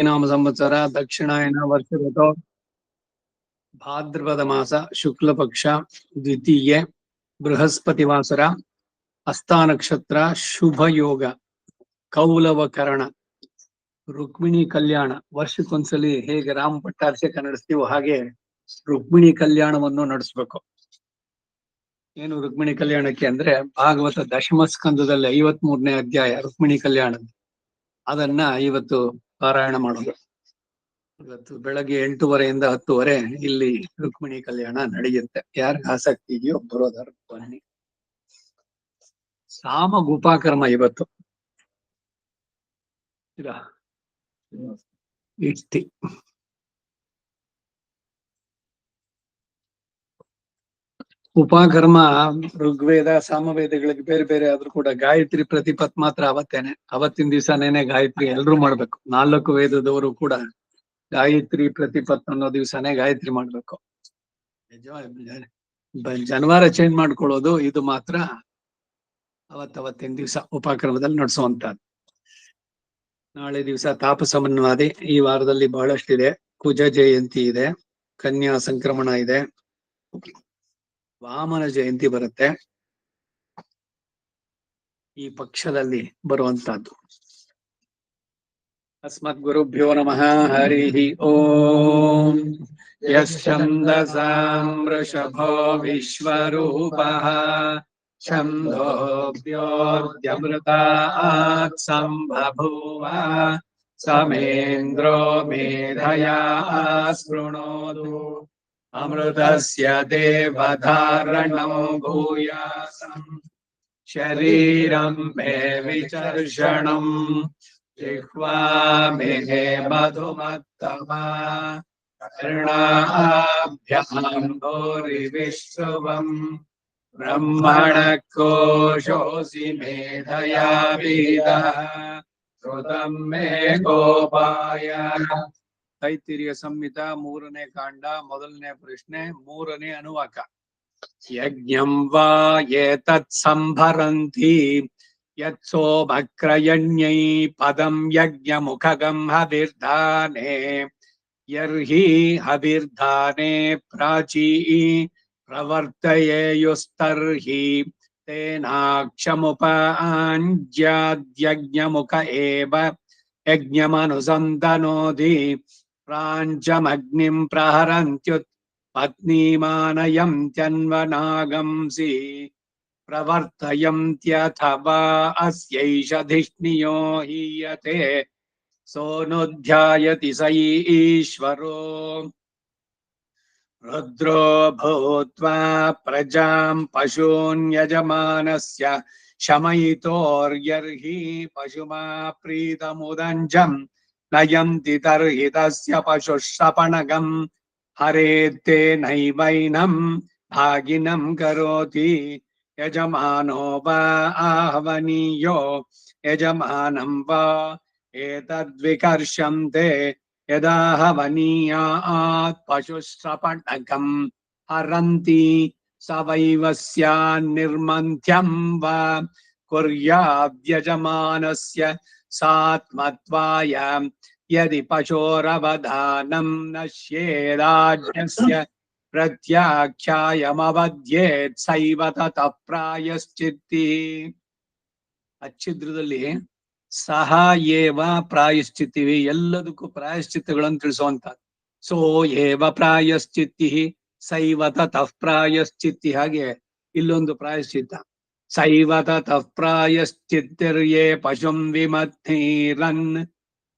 ನಾಮ ಸಂವತ್ಸರ ದಕ್ಷಿಣಾಯನ ವರ್ಷ ಋತು ಭಾದ್ರಪದ ಮಾಸ ಶುಕ್ಲ ಪಕ್ಷ ದ್ವಿತೀಯ ಬೃಹಸ್ಪತಿ ವಾಸರ ಹಸ್ತ ನಕ್ಷತ್ರ ಶುಭ ಯೋಗ ಕೌಲವಕರಣ ರುಕ್ಮಿಣಿ ಕಲ್ಯಾಣ. ವರ್ಷಕ್ಕೊಂದ್ಸಲಿ ಹೇಗೆ ರಾಮ ಪಟ್ಟಾಭಿಷೇಕ ನಡೆಸ್ತೀವೋ ಹಾಗೆ ರುಕ್ಮಿಣಿ ಕಲ್ಯಾಣವನ್ನು ನಡೆಸ್ಬೇಕು. ಏನು ರುಕ್ಮಿಣಿ ಕಲ್ಯಾಣಕ್ಕೆ ಅಂದ್ರೆ ಭಾಗವತ ದಶಮ ಸ್ಕಂದದಲ್ಲಿ 53ನೇ ಅಧ್ಯಾಯ ರುಕ್ಮಿಣಿ ಕಲ್ಯಾಣ, ಅದನ್ನ ಇವತ್ತು ಪಾರಾಯಣ ಮಾಡೋದು. ಇವತ್ತು ಬೆಳಗ್ಗೆ 8:30 10:00 ಇಲ್ಲಿ ರುಕ್ಮಿಣಿ ಕಲ್ಯಾಣ ನಡೆಯುತ್ತೆ. ಯಾರಿಗೆ ಆಸಕ್ತಿ ಇದೆಯೋ ಬರೋದಾರ ಬನ್ನಿ. ಸಾಮ ಗುಪಾಕರ್ಮ ಇವತ್ತು ಇಟ್ಟಿ. ಉಪಕರ್ಮ ಋಗ್ವೇದ ಸಾಮವೇದಗಳಿಗೆ ಬೇರೆ ಬೇರೆ ಆದ್ರೂ ಕೂಡ ಗಾಯತ್ರಿ ಪ್ರತಿಪತ್ ಮಾತ್ರ ಅವತ್ತೇನೆ. ಅವತ್ತಿನ ದಿವಸನೇನೆ ಗಾಯತ್ರಿ ಎಲ್ರೂ ಮಾಡ್ಬೇಕು. 4 ವೇದದವರು ಕೂಡ ಗಾಯತ್ರಿ ಪ್ರತಿಪತ್ ಅನ್ನೋ ದಿವಸನೇ ಗಾಯತ್ರಿ ಮಾಡ್ಬೇಕು. ಜನವಾರ ಚೇಂಜ್ ಮಾಡ್ಕೊಳ್ಳೋದು ಇದು ಮಾತ್ರ ಅವತ್ತಿನ ದಿವಸ ಉಪಕ್ರಮದಲ್ಲಿ ನಡೆಸುವಂತಹದ್ದು. ನಾಳೆ ದಿವಸ ತಾಪಸಮನ್ವಾದಿ. ಈ ವಾರದಲ್ಲಿ ಬಹಳಷ್ಟಿದೆ. ಕುಜ ಜಯಂತಿ ಇದೆ, ಕನ್ಯಾ ಸಂಕ್ರಮಣ ಇದೆ, ವಾಮನ ಜಯಂತಿ ಬರುತ್ತೆ. ಈ ಪಕ್ಷದಲ್ಲಿ ಬರುವಂತಹದ್ದು. ಅಸ್ಮದ್ ಗುರುಭ್ಯೋ ನಮಃ. ಹರಿ ಓಂ. ಯಶ್ಚಂದಸಾಂ ವೃಷಭೋ ವಿಶ್ವರೂಪಃ ಛಂದೋಭ್ಯೋऽದ್ಯಮೃತಾತ್ ಸಂಬಭೂವ ಸಮೇಂದ್ರೋ ಮೇಧಯಾ ಶೃಣೋತು ಅಮೃತಸ್ಯ ದೇವಧಾರಣೋ ಭೂಯಾಸಂ ಶರೀರಂ ಮೇ ವಿಚರ್ಷಣಂ ಜಿಹ್ವಾ ಮೇ ಮಧುಮತ್ತಮಾ ಕರ್ಣಾಭ್ಯಾಂ ಭೂರಿವಿಶ್ರುವಂ ಬ್ರಹ್ಮಣ ಕೋಶೋಸಿ ಮೇಧಯಾ ವೇದಃ ಶ್ರುತಂ ಮೇ ಗೋಪಾಯ. ತೈತ್ತಿರಿಯ ಸಂಹಿತ 3ನೇ ಕಾಂಡ, 1ನೇ ಪ್ರಶ್ನೆ, 3ನೇ ಅನುವಾಕ. ಯಜ್ಞಂ ವಾ ಏತತ್ ಸಂಭರಂತಿ ಯತ್ಸೋಮಕ್ರಯಣ್ಯೈ ಪದಂ ಯಜ್ಞಮುಖಗಂ ಹವಿರ್ಧಾನೆ ಯರ್ಹಿ ಹವಿರ್ಧಾನೆ ಪ್ರಾಚೀ ಪ್ರವರ್ತಯೇಯುಸ್ತರ್ಹಿ ತೇನಾಕ್ಷಮುಪಾಂಜ್ಯಾದ್ಯಜ್ಞಮುಖ ಏವ ಯಜ್ಞಮನುಸಂತನೋಧಿ ಪ್ರಾಂಚಮಗ್ನಿಂ ಪ್ರಹರಂತ್ಯುತ್ ಪತ್ನೀಮಾನಯಂತ್ಯನ್ವನಾಗಂಸಿ ಪ್ರವರ್ತಯಂತ್ಯಥವಾ ಅಸ್ಯೈಷ ಧಿಷ್ಣಿಯೋ ಹೀಯತೆ ಸೋನುಧ್ಯಾಯತಿ ಸ ಈಶ್ವರೋ ರುದ್ರೋ ಭೂತ್ವಾ ಪ್ರಜಾಂ ಪಶೂನ್ ಯಜಮಾನಸ್ಯ ಶಮಯಿತೋರ್ಯರ್ಹಿ ಪಶುಮಾ ಪ್ರೀತಮುದಂಜಂ ನಯಂತಿ ತರ್ಹಿ ತಸ್ಯ ಪಶುಶ್ರಪಣಗಂ ಹರೇತ್ತೇ ನೈವೈನಂ ಭಾಗಿನಂ ಕರೋತಿ ಯಜಮಾನೋ ವಾ ಆಹ್ವನೀಯೋ ಯಜಮಾನಂ ವಾ ಏತದ್ವಿಕರ್ಷಂತೆ ಯದಾಹವನೀಯಾತ್ ಪಶುಶ್ರಪಣಕಂ ಹರಂತಿ ಸ ವೈವಸ್ಯಾನ್ನಿರ್ಮಂಥ್ಯಂ ವಾ ಕುರ್ಯಾದ್ಯಜಮಾನಸ್ಯ ಸಾತ್ಮತ್ವಾಯ ಯದಿ ಪಶೋರವಧಾನಂ ನಶ್ಯೇದಾಜ್ಞಸ್ಯ ಪ್ರತ್ಯಾಖ್ಯಾಯಮವಧ್ಯೇತ್ ಸೈವ ತತಃ ಪ್ರಾಯಶ್ಚಿತ್ತಿ. ಅಚ್ಛಿದ್ರದಲ್ಲಿ ಸಹ ಏವ ಪ್ರಾಯಶ್ಚಿತ್ತಿವಿ, ಎಲ್ಲದಕ್ಕೂ ಪ್ರಾಯಶ್ಚಿತ್ತಗಳನ್ನು ತಿಳಿಸುವಂತ. ಸೋ ಏವ ಪ್ರಾಯಶ್ಚಿತ್ತಿ ಸೈವ ತತಃ ಪ್ರಾಯಶ್ಚಿತ್ತಿ. ಹಾಗೆ ಇಲ್ಲೊಂದು ಪ್ರಾಯಶ್ಚಿತ್ತ. ಸೈವ ತತಃ ಪ್ರಾಯಶ್ಚಿತ್ತಿರ್ಯೇ ಪಶುಂ ವಿಮಥೀರನ್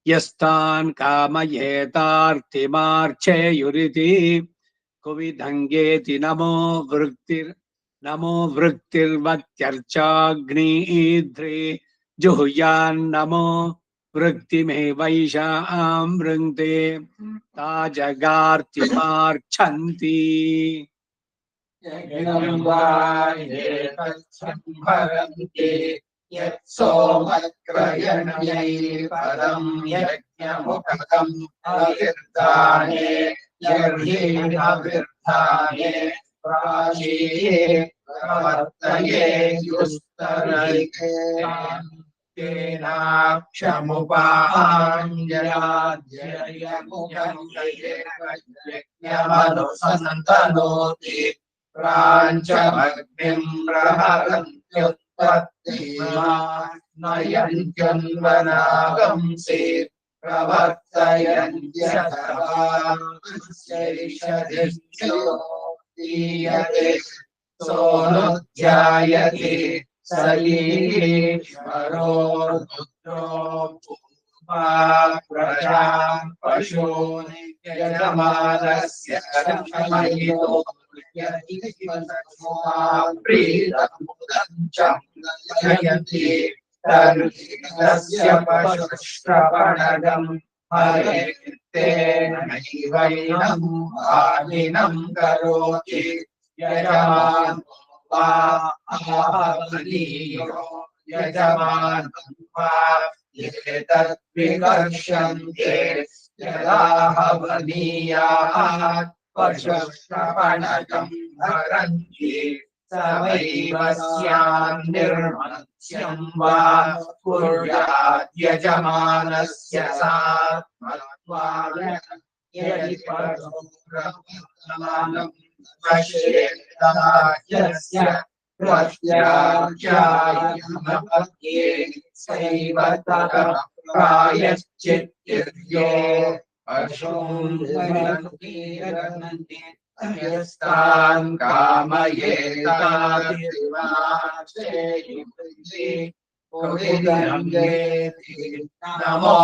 ಯಸ್ತಾನ್ ಕಾಮಯೇತಾರ್ತಿಮಾರ್ಚೇಯುರಿತಿ ಕುವಿಧಂಗೇತಿ ನಮೋ ವೃತ್ತಿರ್ವತ್ಯರ್ಚಾಗ್ನೀಧ್ರಿ ಜುಹುಯಾನ್ನಮೋ ವೃತ್ತಿಮೇವೈಷಾಂ ವೃಂಕ್ತೆ ತಾಜಗಾರ್ತಿಮಾರ್ಛಂತಿ. ಯತ್ಸೋಮಕ್ರಯಣ್ಯೈ ಪದಂ ಯಜ್ಞಮುಖಗಂ ಹವಿರ್ಧಾನೆ ಯರ್ಹಿ ಹವಿರ್ಧಾನೆ ಪ್ರಾಚೀ ಪ್ರವರ್ತಯೇಯುಸ್ತರ್ಹಿ क्षमुपाञ्जलाद्ययमुखमनुसन्तनोति प्राञ्चमग्निम् प्रहरन्त्युत्पत्तिमानयन्त्यन्वनागंसि प्रवर्तयन्त्यथवाश्चैषधिष्ठो दीयते सोऽनुध्यायति स ईश्वरो रुद्रो भूत्वा प्रजान् पशून् यजमानस्य शमयितो प्रीतमुदञ्चं तर्हि तस्य पशुश्रवणगम् हरेत्तेनैवैनम् आदिनम् करोति यजमानो वा आहवनीयो यजमानं वा एतद्विकर्षन्ते यदाहवनीयात् पशुश्रवणगम् हरन्ति स वैव स्यान्निर्मत्स्यम् वा कुर्यात् यजमानस्य सात्मत्वाय यदि पशुप्रवर्तमानम् पश्येतायस्य प्रत्याख्यायमपत्ये सैव ततः प्रायश्चित्तिर्यो पशून् यस्तान् कामयेतादिवाचेति नमो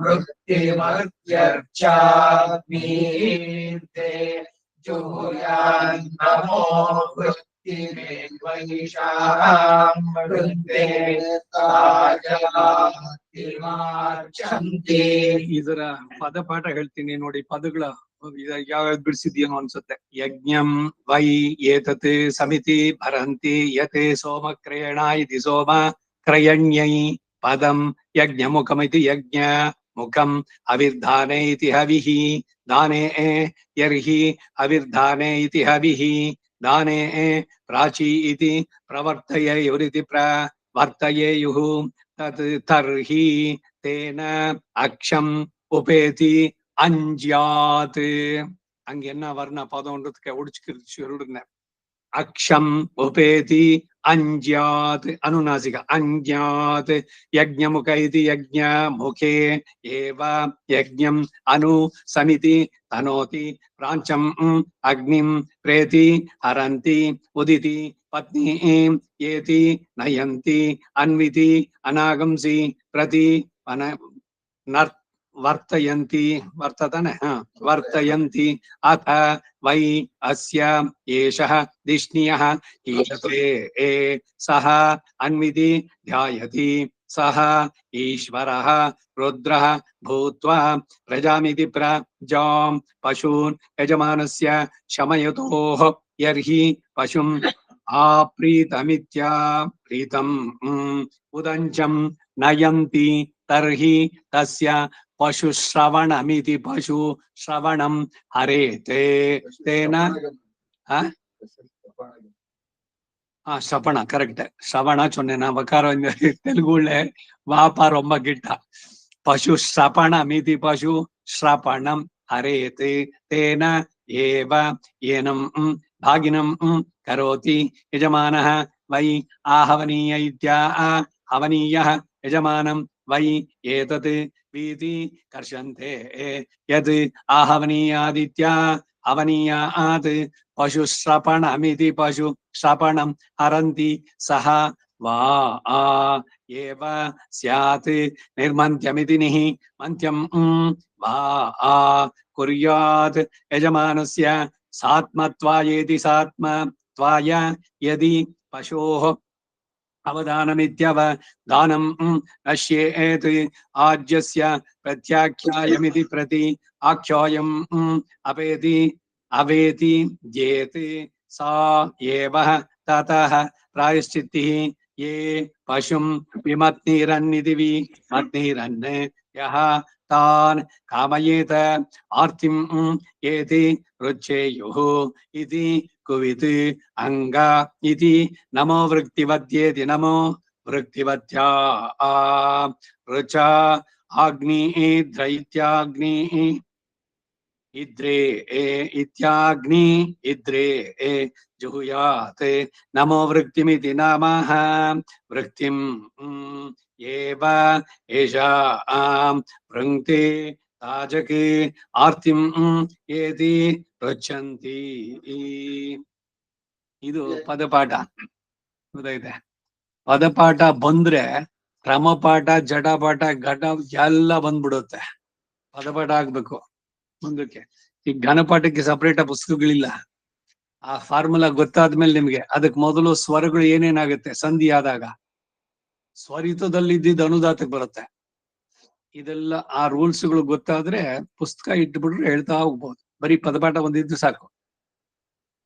वृत्तिमर्त्यर्चामीते जुहुयान् नमो वृत्तिमेवैषाम् वृत्ते ताजलातिमार्चन्ति. ಇದರ ಪದಪಾಠ ಹೇಳ್ತೀನಿ ನೋಡಿ. ಪದಗಳ ಯಾವ್ಯಾವ್ದು ಬಿಡಿಸಿದ್ಯೇನೋ ಅನ್ಸುತ್ತೆ. ಯಜ್ಞಂ ವೈ ಏತತ್ ಸಮಿತಿ ಭರಂತಿ ಯತೆ ಸೋಮಕ್ರಯಣ ಇತಿ ಸೋಮ ಕ್ರಯಣ್ಯೈ ಪದಂ ಯಜ್ಞಮುಖಮಿತಿ ಯಜ್ಞ ಮುಖಂ ಅವಿರ್ಧಾನೆ ಇತಿ ಹವಿಃ ದಾನೆ ಯರ್ಹಿ ಅವಿರ್ಧಾನೆ ಇತಿ ಹವಿಃ ದಾನೆ ಪ್ರಾಚಿ ಇತಿ ಪ್ರವರ್ತಯೇಯುರಿತಿ ಪ್ರವರ್ತಯೇಯುಃ ತತ್ ತರ್ಹಿ ತೇನ ಅಕ್ಷಂ ಉಪೇತಿ அஞ்சாத். அங்க என்ன வர்ண பதம்ன்றதுக்கு ஒடிச்சு சொல்றேன். அக்ஷம் உபேதி அஞ்சாத் அனுநாசிக அஞ்ஞாத் யஜ்ஞமுக இது யஜ்ஞ முகே ஏவ யஜ்ஞம் அனு சமிதி தனோதி பிராஞ்சம் அக்னிம் பிரேதி ஹரந்தி உதிதி பத்னி ஏதி நயந்தி அன்விதி அநாகம்சி பிரதி वर्तयन्ति वर्ततने वर्तयन्ति अथ वै अस्य एषः दिष्णियः ईशते सः अन्विति ध्यायति सः ईश्वरः रुद्रः भूत्वा प्रजामिति प्रजां पशून् यजमानस्य शमयतोः यर्हि पशुम् आप्रीतमित्या प्रीतम् उदञ्चं नयन्ति तर्हि तस्य पशुश्रवणमिति पशु श्रवणं हरेते तेन श्रवण करेक्ट श्रवण சொன்னேனா வகாரம் இந்த தெலுங்குல வாப்பா ரொம்ப கிட்டா. पशु श्रवणमिति पशु श्रवणं हरेते तेन एव येनं भागिनं करोति यजमानः वै आहवनीय इत्या हवनीयः यजमानं वै एतत् वीति कर्षन्ते यद् आहवनीयादित्या हवनीयात् पशुश्रवणमिति पशु श्रवणं हरन्ति सः वा एव स्यात् निर्मन्त्यमिति निः मन्त्यं वा कुर्यात् यजमानस्य सात्मत्वायेति सात्मत्वाय यदि पशोः अवदानमित्यवदानं नश्येत् आज्यस्य प्रत्याख्यायमिति प्रति आख्यायम् अपेति अवेति जेत् सा एव ततः प्रायश्चित्तिः ये पशुं विमत्नीरन्निति विमत्नीरन् यः तान् कामयेत आर्तिम् एति रुच्येयुः इति कुवित् अंगा इति नमो वृत्तिवद्येति नमो वृत्तिवत्या ऋच अग्नि दैत्याग्नि इद्रे इत्याग्नि इद्रे जुहुयाते नमो वृत्तिमिति नमः वृत्तिम् एव एषा वृङ्क्ते ताजके आर्तिम् एति पृच्छन्ति ಇದು ಪದಪಾಠ ಗೊತ್ತಾಯ್ತೆ ಪದಪಾಠ ಬಂದ್ರೆ ಕ್ರಮಪಾಠ ಜಡಪಾಠ ಘಟ ಎಲ್ಲ ಬಂದ್ಬಿಡುತ್ತೆ ಪದಪಾಠ ಆಗ್ಬೇಕು ಮುಂದಕ್ಕೆ ಈ ಘನಪಾಠಕ್ಕೆ ಸಪರೇಟ್ ಪುಸ್ತಕಗಳಿಲ್ಲ ಆ ಫಾರ್ಮುಲಾ ಗೊತ್ತಾದ್ಮೇಲೆ ನಿಮ್ಗೆ ಅದಕ್ಕೆ ಮೊದಲು ಸ್ವರಗಳು ಏನೇನಾಗುತ್ತೆ ಸಂಧಿ ಆದಾಗ ಸ್ವರಿತದಲ್ಲಿ ಇದ್ದಿದ್ದು ಅನುದಾತಕ್ಕೆ ಬರುತ್ತೆ ಇದೆಲ್ಲ ಆ ರೂಲ್ಸ್ಗಳು ಗೊತ್ತಾದ್ರೆ ಪುಸ್ತಕ ಇಟ್ಬಿಟ್ರೆ ಹೇಳ್ತಾ ಹೋಗ್ಬೋದು ಬರೀ ಪದಪಾಠ ಒಂದಿದ್ದು ಸಾಕು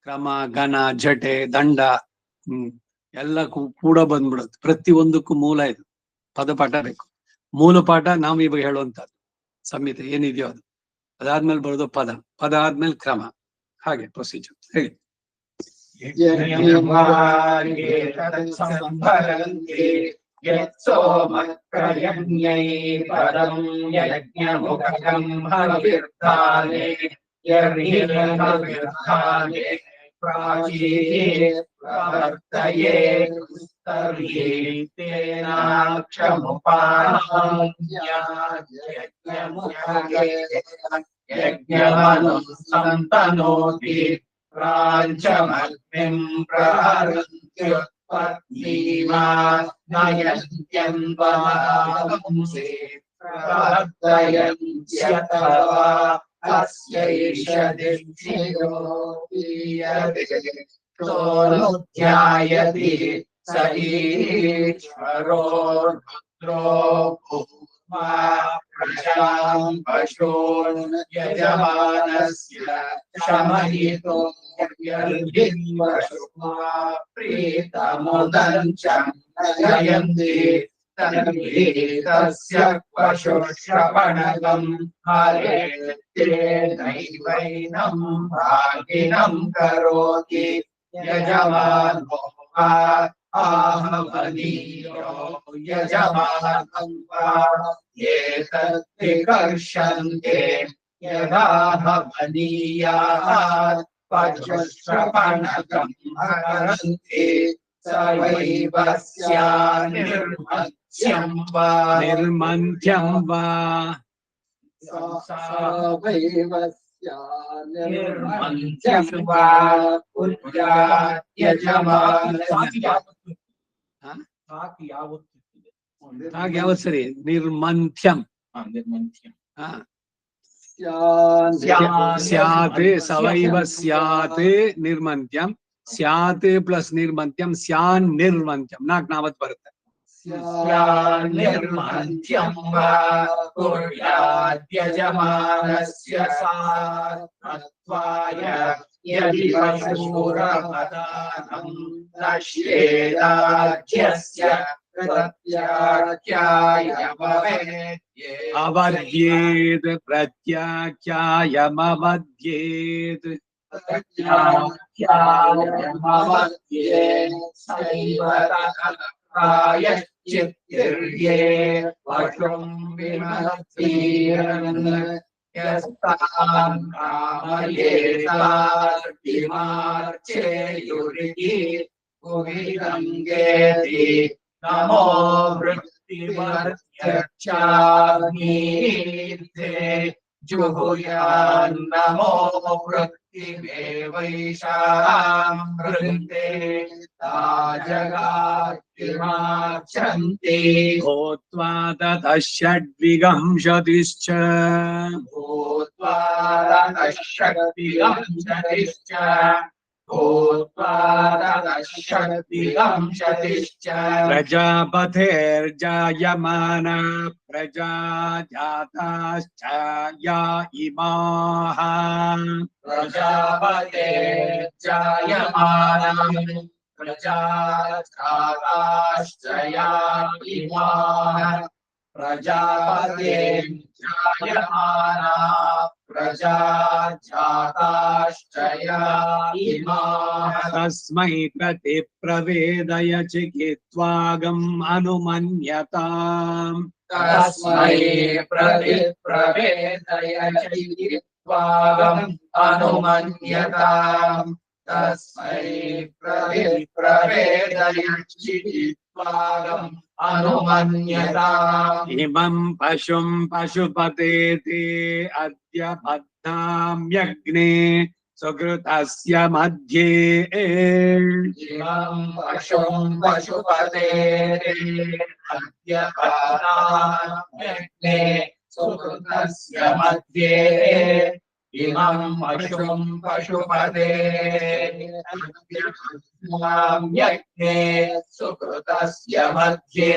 ಕ್ರಮ ಘನ ಜಟೆ ದಂಡ ಎಲ್ಲ ಕೂಡ ಬಂದ್ಬಿಡುತ್ತೆ ಪ್ರತಿಯೊಂದಕ್ಕೂ ಮೂಲ ಇದು ಪದಪಾಠ ಬೇಕು ಮೂಲ ಪಾಠ ನಾವು ಇವಾಗ ಹೇಳುವಂತದ್ದು ಸಂಹಿತೆ ಏನಿದೆಯೋ ಅದು ಅದಾದ್ಮೇಲೆ ಬರೋದು ಪದ ಪದ ಆದ್ಮೇಲೆ ಕ್ರಮ ಹಾಗೆ ಪ್ರೊಸೀಜರ್ ಹೇಳಿ प्रवर्तये यज्ञमनुसन्तनोति प्राञ्चमग्निं प्रहरन्त्युत्पत्तिमा नयन्त्यन्वमागंसि प्रवर्तयन्त्यतवा अस्यैष दिष्टियो पीयते सोऽनुध्यायति स ईश्वरो रुद्रो भूत्वा प्रजां पशून् यजमानस्य शमयितुं यर्भिर्वशुमा प्रीतमुदञ्चं नयन्ति तर्हि तस्य पशुश्रवणगं हरेत्येनैवैनं भागिनं करोति यजमानो वा आहवनीयो यजमानं वा एतद्विकर्षन्ते यदाहवनीयाः पशुश्रवणगं हरन्ति स वैव स्यान्निर्मध्यं वा निर्मन्थ्यं वा निर्मन्थ्यं वा ಯಾವತ್ ಸರಿ ನಿರ್ಮಂಥ್ಯಂ ಸ್ಯಾತ್ ಸವೈವ ಸ್ಯಾತ್ ನಿರ್ಮಂಥ್ಯಂ ಸ್ಯಾತ್ ಪ್ಲಸ್ ನಿರ್ಮಂಥ್ಯಂ ಸ್ಯಾನ್ ನಿರ್ಮಂಥ್ಯಂ ನಾಲ್ಕು ನಾವತ್ ಬರುತ್ತೆ निर्मन्थ्यं वा कुर्याद्यजमानस्य सात्त्वाय यदि पशुरपदानं नश्येदाज्यस्य अवध्येत् प्रत्याख्यायमवध्येत् प्रायश्चित्तिर्ये पशुं विमतीरन् यस्तान् कामयेतार्तिमार्चेयुरिति कुविदङ्गेति नमो वृत्तिवर्त्यक्षाग्नीर्थे जुहुयान्नमो वृत्तिमेवैषां वृन्ते ताजगात्तिमार्चन्ति भूत्वा ततः षड्विगंशतिश्च भूत्वा ततः षड्विगंशतिश्च भूत्वा ततः षड्विगंशतिश्च प्रजापतेर्जायमान प्रजा जाताश्च या इमाः प्रजापतेर्जायमानः प्रजाश्च या इमाः प्रजापतेर्जायमाना प्रजा जाताश्च या इमाः तस्मै प्रति प्रवेदय चिकित्वागम् अनुमन्यताम् तस्मै प्रवेदय चिकित्वागम् अनुमन्यताम् तस्मै प्रवेदय चिकित्वागम् अनुमन्यताम् इमं पशुम् पशुपतेति अद्य बध्नाम्यग्ने सुकृतस्य मध्ये इमं पशुं पशुपते अद्य बध्नाम्यग्ने सुकृतस्य मध्ये इमं पशुं पशुपते अद्य बध्नाम्यग्ने सुकृतस्य मध्ये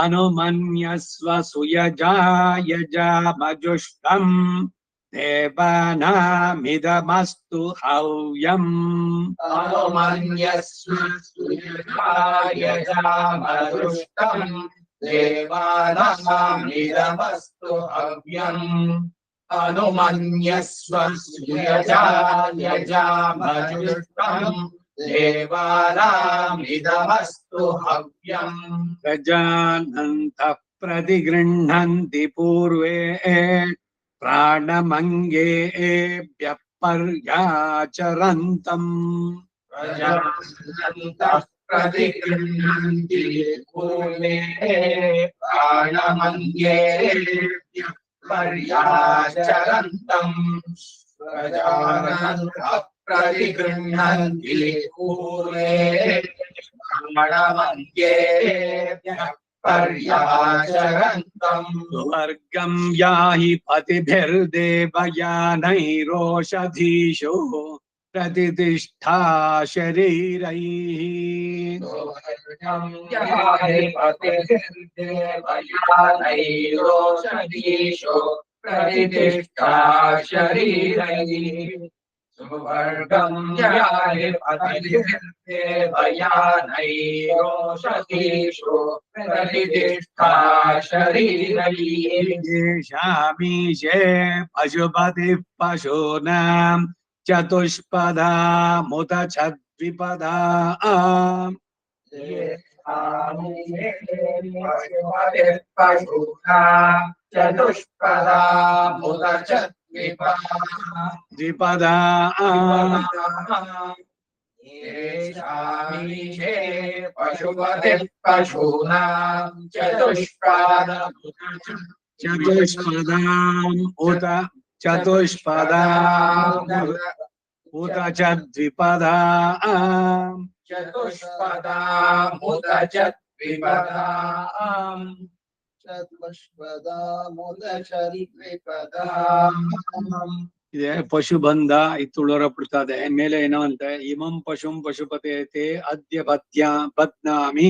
अनुमन्यस्व सुयजायजामजुष्टम् देवानामिदमस्तु हव्यम् अनुमन्यस्व यजामदृष्टम् देवानामिदमस्तु हव्यम् अनुमन्यस्व यजामदृष्टम् देवानामिदमस्तु हव्यम् गजानन्तः प्रतिगृह्णन्ति पूर्वे प्राणमङ्गेभ्यः पर्याचरन्तम् प्रजानन्तः प्रतिगृह्णन्ति पूर्वे प्राणमङ्गेभ्यः पर्याचरन्तम् प्रजानन्तः प्रतिगृह्णन्ति पूर्वे प्राणमङ्गेभ्यः पर्याचरन्तम् स्वर्गं याहि पतिभिर्देवयानैरोषधीषु प्रतितिष्ठा शरीरैः देवयानैरोषधीषु प्रतिष्ठा शरीरैः सुवर्गं याहि पतिभिर्देवयानैरोषधीषु प्रतिष्ठा शरीरैः येषामीशे पशुपतिः पशूनां चतुष्पदा मुत च द्विपदा चतुष्पदा मुत च द्विपदा येषामीशे पशुपतिः पशूनां चतुष्पदाम् उत चतुष्पदा उत च द्विपदा चतुष्पदा मुत च द्विपदा चतुष्पदा मुत च द्विपदा ಇದೆ ಪಶು ಬಂಧ ಇದು ತುಳುವರ ಬಿಡ್ತದೆ ಮೇಲೆ ಏನೋ ಅಂತ ಇಮಂ ಪಶುಂ ಪಶುಪತೇತೆ ಅದ್ಯ ಬದ್ನಾಮಿ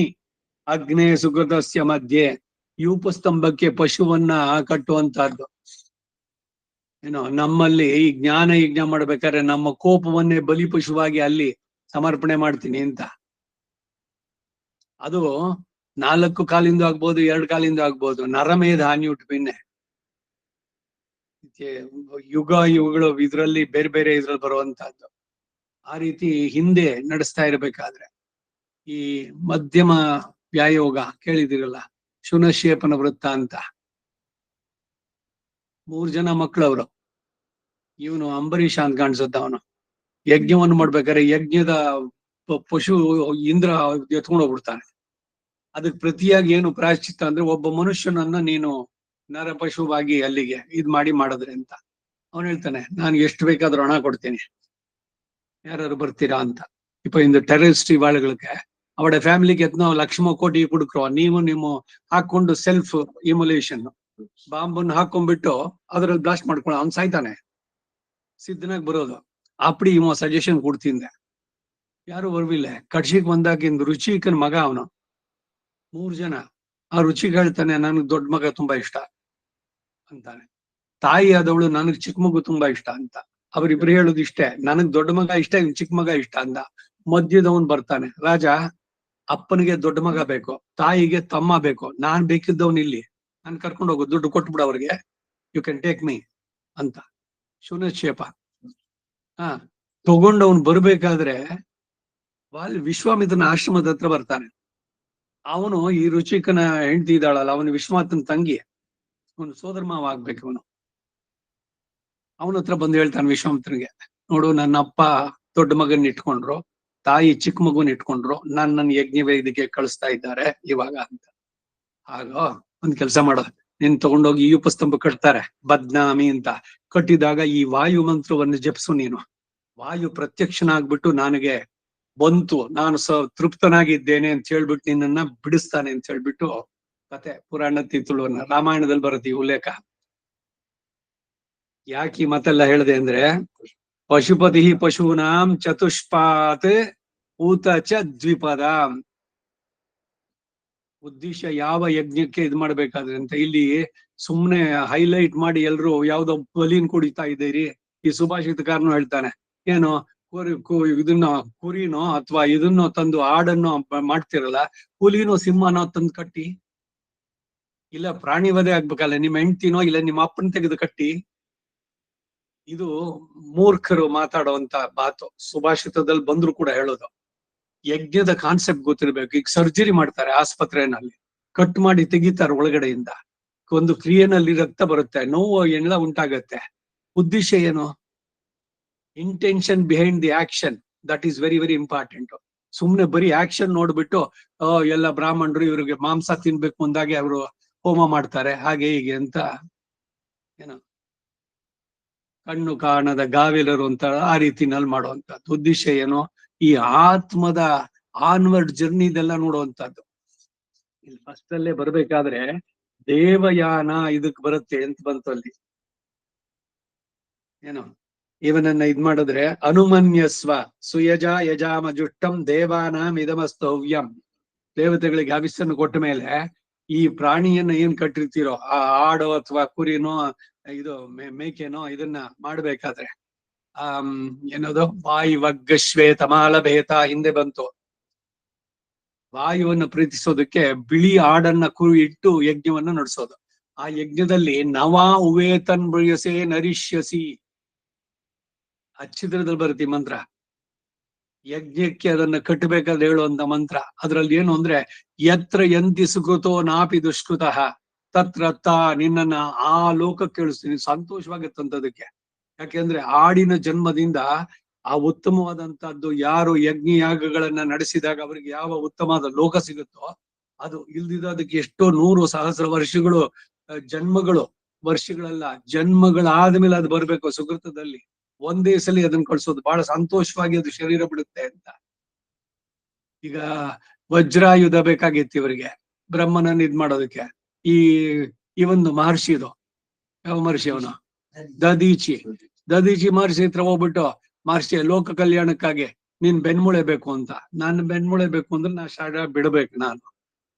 ಅಗ್ನೇ ಸುಗತಸ್ಯ ಮಧ್ಯೆ ಈ ಉಪಸ್ತಂಭಕ್ಕೆ ಪಶುವನ್ನ ಕಟ್ಟುವಂತಹದ್ದು ಏನೋ ನಮ್ಮಲ್ಲಿ ಈ ಜ್ಞಾನ ಯಜ್ಞ ಮಾಡ್ಬೇಕಾದ್ರೆ ನಮ್ಮ ಕೋಪವನ್ನೇ ಬಲಿ ಪಶುವಾಗಿ ಅಲ್ಲಿ ಸಮರ್ಪಣೆ ಮಾಡ್ತೀನಿ ಅಂತ. ಅದು 4 ಕಾಲಿಂದ ಆಗ್ಬೋದು 2 ಕಾಲಿಂದ ಆಗ್ಬೋದು. ನರಮೇಧ ಅನ್ಯೂಟ್ ಪಿನ್ನೆ ಯುಗಗಳು ಇದ್ರಲ್ಲಿ ಬೇರೆ ಬೇರೆ ಇದ್ರಲ್ಲಿ ಬರುವಂತಹದ್ದು. ಆ ರೀತಿ ಹಿಂದೆ ನಡೆಸ್ತಾ ಇರ್ಬೇಕಾದ್ರೆ ಈ ಮಧ್ಯಮ ವ್ಯಾಯೋಗ ಕೇಳಿದಿರಲ್ಲ, ಶುನಶೇಪನ ವೃತ್ತ ಅಂತ. 3 ಜನ ಮಕ್ಕಳವ್ರು. ಇವನು ಅಂಬರೀಷ ಅಂತ ಕಾಣಿಸುತ್ತ. ಅವನು ಯಜ್ಞವನ್ನು ಮಾಡ್ಬೇಕಾದ್ರೆ ಯಜ್ಞದ ಪಶು ಇಂದ್ರ ಎತ್ಕೊಂಡು ಹೋಗ್ಬಿಡ್ತಾನೆ. ಅದಕ್ಕೆ ಪ್ರತಿಯಾಗಿ ಏನು ಪ್ರಾಯಶ್ಚಿತ್ತ ಅಂದ್ರೆ ಒಬ್ಬ ಮನುಷ್ಯನನ್ನ ನೀನು ನರ ಪಶುವಾಗಿ ಅಲ್ಲಿಗೆ ಮಾಡಿದ್ರೆ ಅಂತ. ಅವನು ಹೇಳ್ತಾನೆ, ನಾನು ಎಷ್ಟು ಬೇಕಾದ್ರೂ ಹಣ ಕೊಡ್ತೀನಿ, ಯಾರು ಬರ್ತೀರಾ ಅಂತ. இந்த ಟೆರರಿಸ್ಟ್ ಇವಾಳುಗಳಿಗೆ ಅವಳ ಫ್ಯಾಮಿಲಿಗೆ ಎತ್ನೋ ಲಕ್ಷ ಕೋಟಿ ಕುಡುಕ್ರೋ, ನೀವು ಹಾಕೊಂಡು ಸೆಲ್ಫ್ ಇಮುಲೇಷನ್ ಬಾಂಬನ್ನು ಹಾಕೊಂಡ್ಬಿಟ್ಟು ಅದ್ರಲ್ಲಿ ಬ್ಲಾಸ್ಟ್ ಮಾಡ್ಕೊಂಡು ಅವ್ನು ಸಾಯ್ತಾನೆ. ಸಿದ್ಧನಾಗ್ ಬರೋದು ಅಪ್ಪಡಿ ಇವ ಸಜೆಷನ್ ಕೊಡ್ತಿದ್ದೆ, ಯಾರು ಬರ್ವಿಲ್ಲ. ಕಡ್ಸಿಗೆ ಬಂದಾಗಿಂದ ರುಚಿಕನ್ ಮಗ ಅವನು. 3 ಜನ. ಆ ರುಚಿಗೆ ಹೇಳ್ತಾನೆ, ನನಗ್ ದೊಡ್ಡ ಮಗ ತುಂಬಾ ಇಷ್ಟ ಅಂತಾನೆ. ತಾಯಿ ಆದವಳು, ನನಗ್ ಚಿಕ್ಕ ಮಗು ತುಂಬಾ ಇಷ್ಟ ಅಂತ. ಅವರಿಬ್ರು ಹೇಳುದು ಇಷ್ಟೇ, ನನಗ್ ದೊಡ್ಡ ಮಗ ಇಷ್ಟ, ಚಿಕ್ಕ ಮಗ ಇಷ್ಟ ಅಂದ. ಮಧ್ಯದವನ್ ಬರ್ತಾನೆ, ರಾಜ ಅಪ್ಪನಿಗೆ ದೊಡ್ಡ ಮಗ ಬೇಕು, ತಾಯಿಗೆ ತಮ್ಮ ಬೇಕು, ನಾನ್ ಬೇಕಿದ್ದವನ್ ಇಲ್ಲಿ, ನಾನ್ ಕರ್ಕೊಂಡು ಹೋಗು, ದುಡ್ಡು ಕೊಟ್ಬಿಡು ಅವ್ರಿಗೆ, ಯು ಕ್ಯಾನ್ ಟೇಕ್ ಮೀ ಅಂತ. ಶುನಕ್ಷೇಪ. ಹಾ, ತಗೊಂಡು ಅವನು ಬರ್ಬೇಕಾದ್ರೆ ವಿಶ್ವಾಮಿತ್ರನ ಆಶ್ರಮದ ಹತ್ರ ಬರ್ತಾನೆ. ಅವನು ಈ ರುಚಿಕನ ಹೆಂಡತಿ ಇದ್ದಾಳಲ್ಲ, ಅವನು ವಿಶ್ವಾಮಿತ್ರನ ತಂಗಿ, ಅವನು ಸೋದರ ಮಾವ ಆಗ್ಬೇಕು ಅವನು. ಅವನ ಹತ್ರ ಬಂದು ಹೇಳ್ತಾನೆ ವಿಶ್ವಾಮಿತ್ರನಿಗೆ, ನೋಡು ನನ್ನ ಅಪ್ಪ ದೊಡ್ಡ ಮಗನ್ ಇಟ್ಕೊಂಡ್ರು, ತಾಯಿ ಚಿಕ್ಕ ಮಗುನ್ ಇಟ್ಕೊಂಡ್ರು, ನನ್ನ ಯಜ್ಞ ವೇದಿಕೆ ಕಳಿಸ್ತಾ ಇದ್ದಾರೆ ಇವಾಗ ಅಂತ. ಆಗ ಒಂದ್ ಕೆಲಸ ಮಾಡೋ, ನಿನ್ ತಗೊಂಡೋಗಿ ಈ ಉಪಸ್ತಂಭ ಕಟ್ತಾರೆ ಬದ್ನಾಮಿ ಅಂತ. ಕಟ್ಟಿದಾಗ ಈ ವಾಯು ಮಂತ್ರವನ್ನು ಜಪಿಸು ನೀನು. ವಾಯು ಪ್ರತ್ಯಕ್ಷನಾಗ್ಬಿಟ್ಟು ನನಗೆ ಬಂತು, ನಾನು ತೃಪ್ತನಾಗಿದ್ದೇನೆ ಅಂತ ಹೇಳ್ಬಿಟ್ಟು ನಿನ್ನನ್ನ ಬಿಡಿಸ್ತಾನೆ ಅಂತ ಹೇಳ್ಬಿಟ್ಟು ಕತೆ ಪುರಾಣ ತಿಥುಳುವನ್ನ ರಾಮಾಯಣದಲ್ಲಿ ಬರುತ್ತೆ ಈ ಉಲ್ಲೇಖ. ಯಾಕೆ ಈ ಮತ್ತೆಲ್ಲ ಹೇಳಿದೆ ಅಂದ್ರೆ, ಪಶುಪತಿ ಪಶೂನಾಂ ಚತುಷ್ಪಾತ್ ಊತ ಚ ದ್ವಿಪದಾಂ. ಉದ್ದೇಶ ಯಾವ ಯಜ್ಞಕ್ಕೆ ಇದ್ ಮಾಡ್ಬೇಕಾದ್ರೆ ಅಂತ ಇಲ್ಲಿ ಸುಮ್ನೆ ಹೈಲೈಟ್ ಮಾಡಿ ಎಲ್ರು ಯಾವ್ದೋ ಬಲಿನ್ ಕುಡಿತಾ ಇದ್ದೀರಿ. ಈ ಸುಭಾಷಿತಕಾರನು ಹೇಳ್ತಾನೆ, ಏನು ಇದನ್ನ ಕುರಿನೋ ಅಥವಾ ಇದನ್ನೋ ತಂದು ಆಡನ್ನೋ ಮಾಡ್ತಿರಲ್ಲ, ಹುಲಿನೋ ಸಿಂಹನೋ ತಂದು ಕಟ್ಟಿ, ಇಲ್ಲ ಪ್ರಾಣಿ ವಧೆ ಆಗ್ಬೇಕಲ್ಲ, ನಿಮ್ಮ ಹೆಂಡ್ತಿನೋ ಇಲ್ಲ ನಿಮ್ಮ ಅಪ್ಪನ ತೆಗೆದು ಕಟ್ಟಿ. ಇದು ಮೂರ್ಖರು ಮಾತಾಡುವಂತ ಮಾತು, ಸುಭಾಷಿತದಲ್ಲಿ ಬಂದ್ರು ಕೂಡ ಹೇಳೋದು. ಯಜ್ಞದ ಕಾನ್ಸೆಪ್ಟ್ ಗೊತ್ತಿರ್ಬೇಕು. ಈಗ ಸರ್ಜರಿ ಮಾಡ್ತಾರೆ ಆಸ್ಪತ್ರೆನಲ್ಲಿ, ಕಟ್ ಮಾಡಿ ತೆಗಿತಾರೆ ಒಳಗಡೆಯಿಂದ, ಒಂದು ಕ್ರಿಯೆನಲ್ಲಿ ರಕ್ತ ಬರುತ್ತೆ, ನೋವು ಎಲ್ಲ ಉಂಟಾಗತ್ತೆ. ಉದ್ದೇಶ ಏನು? Intention behind the action, that is very very important. ಸುಮ್ನೆ ಬರೀ ಆಕ್ಷನ್ ನೋಡ್ಬಿಟ್ಟು ಎಲ್ಲ ಬ್ರಾಹ್ಮಣರು ಇವ್ರಿಗೆ ಮಾಂಸ ತಿನ್ಬೇಕು ಮುಂದಾಗೆ ಅವರು ಹೋಮ ಮಾಡ್ತಾರೆ ಹಾಗೆ ಹೀಗೆ ಅಂತ, ಏನು ಕಣ್ಣು ಕಾಣದ ಗಾವಿಲರು ಅಂತ ಆ ರೀತಿನಲ್ಲಿ ಮಾಡುವಂತದ್ದು. ಉದ್ದೇಶ ಏನು? ಈ ಆತ್ಮದ ಆನ್ವರ್ಡ್ ಜರ್ನಿ ಇದೆಲ್ಲ ನೋಡುವಂತದ್ದು. ಇಲ್ಲಿ ಫಸ್ಟ್ ಅಲ್ಲೇ ಬರ್ಬೇಕಾದ್ರೆ ದೇವಯಾನ ಇದಕ್ ಬರುತ್ತೆ ಅಂತ ಬಂತು ಅಲ್ಲಿ. ಏನು ಇವನನ್ನ ಇದ್ ಮಾಡಿದ್ರೆ, ಅನುಮನ್ಯಸ್ವ ಸುಯಜ ಯಜಾಮ ಜುಷ್ಟಂ ದೇವಾನಾಂ ಇದಮಸ್ತವ್ಯಂ. ದೇವತೆಗಳಿಗೆ ಹವಿಸ್ಸನ್ನು ಕೊಟ್ಟ ಮೇಲೆ ಈ ಪ್ರಾಣಿಯನ್ನ ಏನ್ ಕಟ್ಟಿರ್ತೀರೋ, ಆ ಆಡೋ ಅಥವಾ ಕುರಿನೋ ಇದು ಮೇಕೆನೋ, ಇದನ್ನ ಮಾಡ್ಬೇಕಾದ್ರೆ ಏನದು ವಾಯುವಗ್ಗ ಶ್ವೇತಮಾಲ ಭೇತ ಹಿಂದೆ ಬಂತು. ವಾಯುವನ್ನು ಪ್ರೀತಿಸೋದಕ್ಕೆ ಬಿಳಿ ಆಡನ್ನ ಕುರಿ ಇಟ್ಟು ಯಜ್ಞವನ್ನು ನಡೆಸೋದು. ಆ ಯಜ್ಞದಲ್ಲಿ ನವಾ ಉವೇತನ್ ಬಯಸೆ ನರಿಷ್ಯಸಿ, ಅಚ್ಚಿದ್ರದಲ್ಲಿ ಬರುತ್ತೆ ಈ ಮಂತ್ರ. ಯಜ್ಞಕ್ಕೆ ಅದನ್ನ ಕಟ್ಟಬೇಕಾದ್ರೆ ಹೇಳುವಂತ ಮಂತ್ರ. ಅದ್ರಲ್ಲಿ ಏನು ಅಂದ್ರೆ, ಯತ್ರ ಯಂತಿ ಸುಕೃತೋ ನಾಪಿ ದುಷ್ಕೃತಃ ತತ್ರ ನಿನ್ನನ್ನ ಆ ಲೋಕಕ್ಕೆ ಕೇಳಿಸ್ತೀನಿ, ಸಂತೋಷವಾಗತ್ತಂತದಕ್ಕೆ. ಯಾಕೆಂದ್ರೆ ಆಡಿನ ಜನ್ಮದಿಂದ ಆ ಉತ್ತಮವಾದಂತಹದ್ದು, ಯಾರು ಯಜ್ಞ ಯಾಗಗಳನ್ನ ನಡೆಸಿದಾಗ ಅವರಿಗೆ ಯಾವ ಉತ್ತಮವಾದ ಲೋಕ ಸಿಗುತ್ತೋ ಅದು, ಇಲ್ದಿದ ಅದಕ್ಕೆ ಎಷ್ಟೋ 100 ಸಹಸ್ರ ವರ್ಷಗಳು ಜನ್ಮಗಳು, ವರ್ಷಗಳಲ್ಲ ಜನ್ಮಗಳಾದ್ಮೇಲೆ ಅದು ಬರ್ಬೇಕು ಸುಕೃತದಲ್ಲಿ. ಒಂದೇ ಸಲ ಅದನ್ನ ಕಳ್ಸೋದು, ಬಹಳ ಸಂತೋಷವಾಗಿ ಅದು ಶರೀರ ಬಿಡುತ್ತೆ ಅಂತ. ಈಗ ವಜ್ರಾಯುಧ ಬೇಕಾಗಿತ್ತು ಇವರಿಗೆ ಬ್ರಹ್ಮನನ್ನ ಇದ್ ಮಾಡೋದಕ್ಕೆ. ಈ ಒಂದು ಮಹರ್ಷಿ ಇದು, ಯಾವ ಮಹರ್ಷಿ ಅವನು? ದದೀಚಿ ಮಹರ್ಷಿ ಹತ್ರ ಹೋಗ್ಬಿಟ್ಟು, ಮಹರ್ಷಿ ಲೋಕ ಕಲ್ಯಾಣಕ್ಕಾಗಿ ನೀನ್ ಬೆನ್ಮೂಳೆ ಬೇಕು ಅಂತ. ನಾನು ಬೆನ್ಮೂಳೆ ಬೇಕು ಅಂದ್ರೆ ನಾ ಶರೀರ ಬಿಡ್ಬೇಕು, ನಾನು